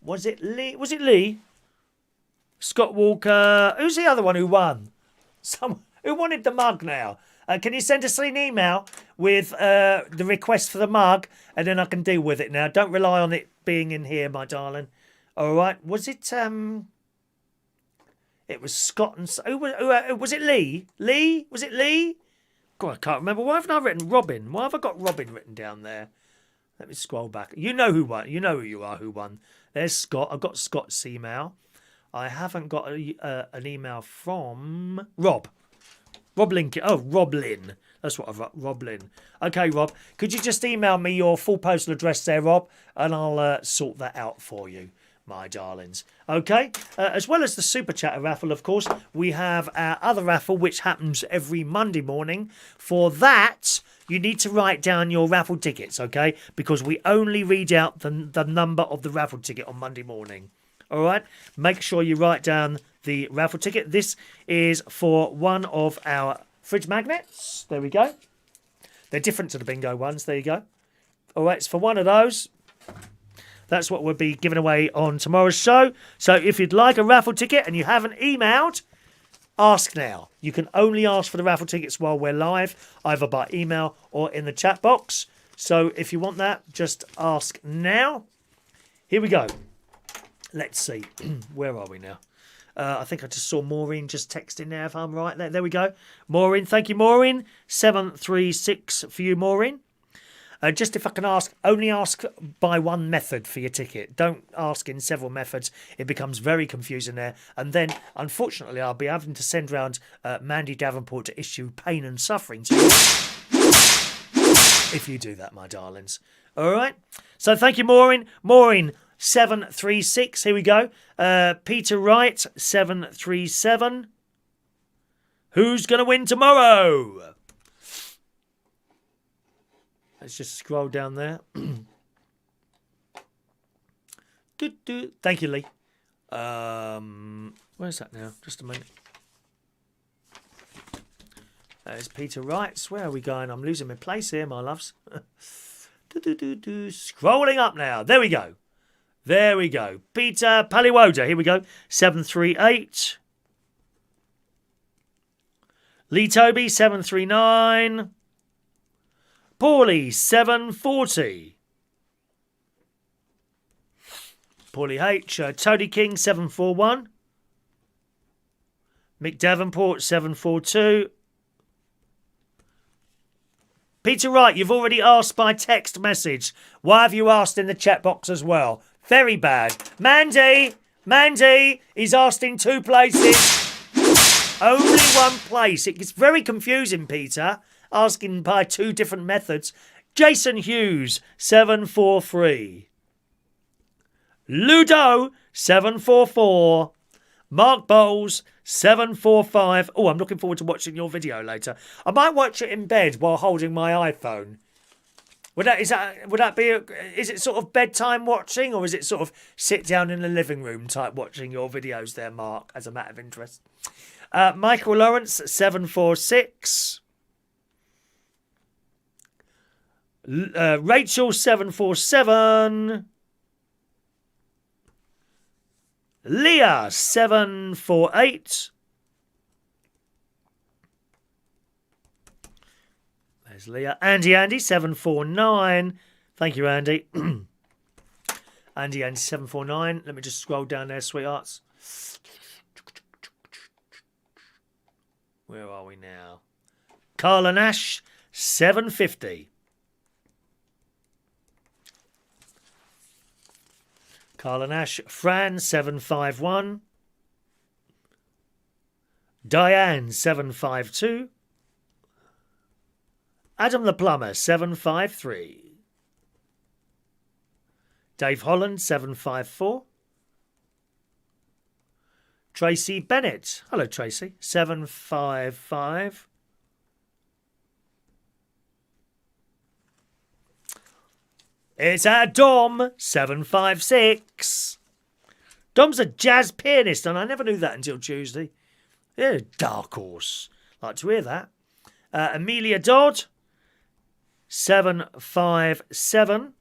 Speaker 1: Was it Lee? Was it Lee? Scott Walker. Who's the other one who won? Who wanted the mug now? Can you send us an email with the request for the mug, and then I can deal with it now. Don't rely on it being in here, my darling. All right. Was it? It was Scott and who was it? Lee? Lee? Was it Lee? God, I can't remember. Why haven't I written Robin? Why have I got Robin written down there? Let me scroll back. You know who won. You know who you are who won. There's Scott. I've got Scott's email. I haven't got an email from Rob. Rob Lincoln. Oh, Rob Lynn. That's what I've got. Rob Lynn. Okay, Rob. Could you just email me your full postal address there, Rob? And I'll sort that out for you, my darlings. Okay, as well as the Super Chatter raffle, of course, we have our other raffle, which happens every Monday morning. For that, you need to write down your raffle tickets, okay? Because we only read out the number of the raffle ticket on Monday morning. All right, make sure you write down the raffle ticket. This is for one of our fridge magnets. There we go. They're different to the bingo ones. There you go. All right, it's for one of those. That's what we'll be giving away on tomorrow's show. So if you'd like a raffle ticket and you haven't emailed, ask now. You can only ask for the raffle tickets while we're live, either by email or in the chat box. So if you want that, just ask now. Here we go. Let's see. Where are we now? I think I just saw Maureen just texting now, if I'm right. There we go. Maureen, thank you, Maureen. 736 for you, Maureen. Just if I can ask, only ask by one method for your ticket. Don't ask in several methods. It becomes very confusing there. And then, unfortunately, I'll be having to send round Mandy Davenport to issue pain and suffering to you. If you do that, my darlings. All right? So thank you, Maureen. Maureen, 736. Here we go. Peter Wright, 737. Who's going to win tomorrow? Let's just scroll down there. Thank you, Lee. Where's that now? Just a minute. There's Peter Wright. Where are we going? I'm losing my place here, my loves. Scrolling up now. There we go. There we go. Peter Paliwoda. Here we go. 738. Lee Toby, 739. Paulie, 740. Paulie H. Tony King, 741. Mick Davenport, 742. Peter Wright, you've already asked by text message. Why have you asked in the chat box as well? Very bad. Mandy, he's asked in 2 places. Only 1 place. It gets very confusing, Peter. Asking by 2 different methods. Jason Hughes, 743. Ludo, 744. Mark Bowles, 745. Oh, I'm looking forward to watching your video later. I might watch it in bed while holding my iPhone. Would that be? Is it sort of bedtime watching, or is it sort of sit down in the living room type watching your videos there, Mark? As a matter of interest. Michael Lawrence, 746. Rachel, 747. Leah, 748. There's Leah. Andy, 749. Thank you, Andy. Andy, 749. Let me just scroll down there, sweethearts. Where are we now? Carla Nash, 750. Carla Nash. Fran, 751. Diane, 752. Adam the Plumber, 753. Dave Holland, 754. Tracy Bennett. Hello, Tracy. 755. It's our Dom. 756. Dom's a jazz pianist, and I never knew that until Tuesday. Yeah, dark horse. Like to hear that. Amelia Dodd. 757.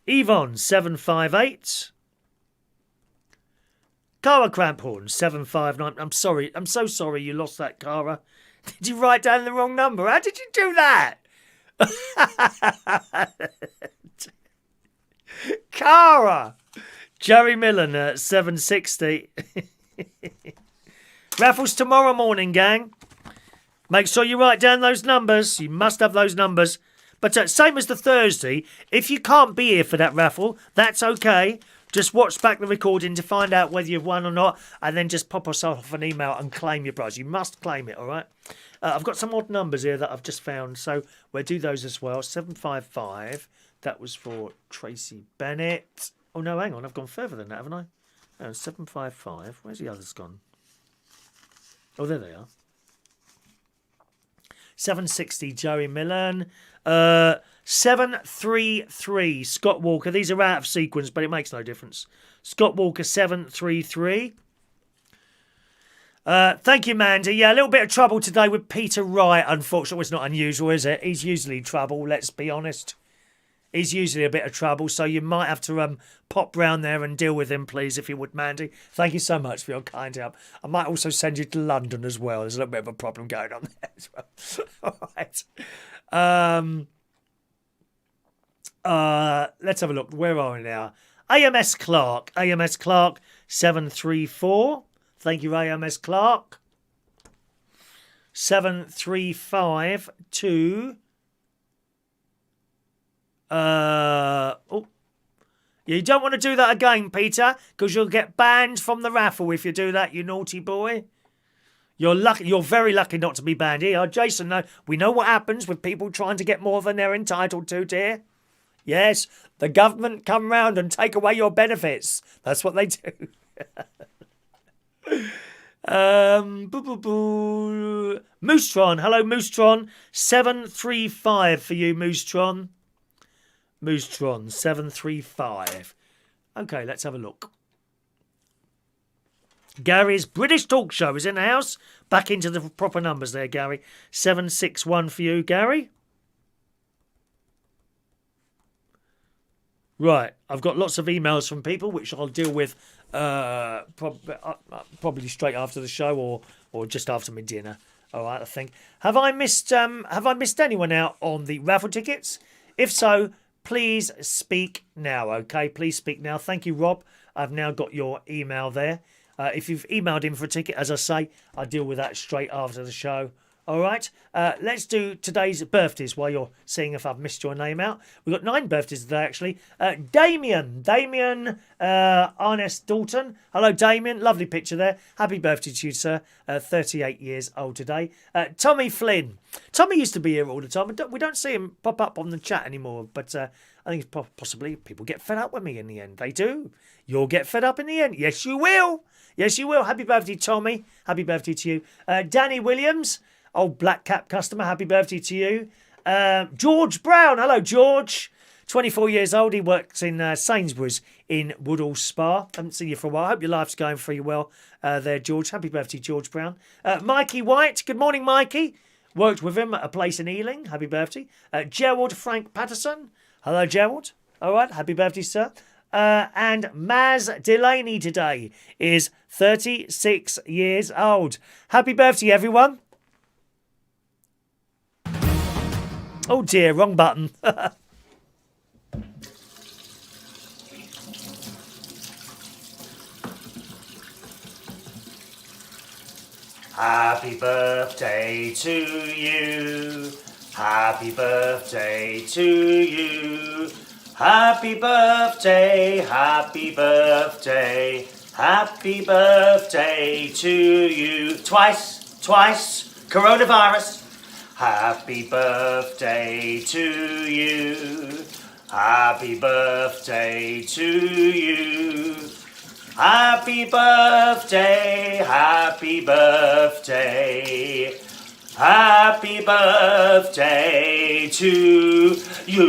Speaker 1: Yvonne, 758. Cara Cramphorn, 759. I'm sorry. I'm so sorry you lost that, Cara. Did you write down the wrong number? How did you do that? Cara. Jerry Millen at 760. Raffles tomorrow morning, gang. Make sure you write down those numbers. You must have those numbers. But same as the Thursday, if you can't be here for that raffle, that's okay. Just watch back the recording to find out whether you've won or not, and then just pop us off an email and claim your prize. You must claim it, all right? I've got some odd numbers here that I've just found, so we'll do those as well. 755, that was for Tracy Bennett. Oh, no, hang on, I've gone further than that, haven't I? 755, where's the others gone? Oh, there they are. 760, Joey Millen. 733, Scott Walker. These are out of sequence, but it makes no difference. Scott Walker, 733. Thank you, Mandy. Yeah, a little bit of trouble today with Peter Wright, unfortunately. It's not unusual, is it? He's usually trouble, let's be honest. He's usually a bit of trouble, so you might have to pop round there and deal with him, please, if you would, Mandy. Thank you so much for your kind help. I might also send you to London as well. There's a little bit of a problem going on there as well. All right. Let's have a look. Where are we now? AMS Clark. AMS Clark, 734. Thank you, AMS Clark. 735 to... You don't want to do that again, Peter, because you'll get banned from the raffle if you do that, you naughty boy. You're lucky. You're very lucky not to be banned here. Jason, no, we know what happens with people trying to get more than they're entitled to, dear. Yes, the government come round and take away your benefits. That's what they do. Moostron. Hello, Moostron. 735 for you, Moostron. Moostron, 735. Okay, let's have a look. Gary's British Talk Show is in the house. Back into the proper numbers there, Gary. 761 for you, Gary. Right, I've got lots of emails from people, which I'll deal with probably straight after the show or just after my dinner. All right, I think. Have I missed anyone out on the raffle tickets? If so, please speak now, okay? Please speak now. Thank you, Rob. I've now got your email there. If you've emailed in for a ticket, as I say, I'll deal with that straight after the show. All right, let's do today's birthdays while you're seeing if I've missed your name out. We've got 9 birthdays today, actually. Damien Arnest Dalton. Hello, Damien. Lovely picture there. Happy birthday to you, sir. 38 years old today. Tommy Flynn. Tommy used to be here all the time. We don't see him pop up on the chat anymore, but I think it's possibly people get fed up with me in the end. They do. You'll get fed up in the end. Yes, you will. Yes, you will. Happy birthday, Tommy. Happy birthday to you. Danny Williams. Old Black Cap customer, happy birthday to you. George Brown, hello George. 24 years old, he works in Sainsbury's in Woodall Spa. Haven't seen you for a while. Hope your life's going for you well there, George. Happy birthday, George Brown. Mikey White, good morning, Mikey. Worked with him at a place in Ealing. Happy birthday. Gerald Frank Patterson. Hello, Gerald. All right, happy birthday, sir. And Maz Delaney today is 36 years old. Happy birthday, everyone. Oh dear, wrong button. Happy birthday to you. Happy birthday to you. Happy birthday, happy birthday. Happy birthday to you. Twice, coronavirus. Happy birthday to you. Happy birthday to you. Happy birthday, happy birthday. Happy birthday to you.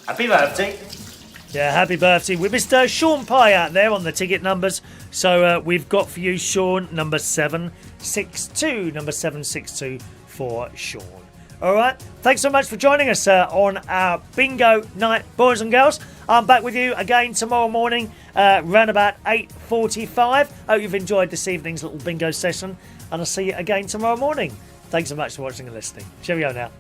Speaker 1: Happy birthday. Yeah, happy birthday. With Mr. Sean Pye out there on the ticket numbers. So we've got for you, Sean, number 762. Number 762 for Sean. All right. Thanks so much for joining us on our bingo night, boys and girls. I'm back with you again tomorrow morning, around about 8:45. Hope you've enjoyed this evening's little bingo session, and I'll see you again tomorrow morning. Thanks so much for watching and listening. Cheerio now.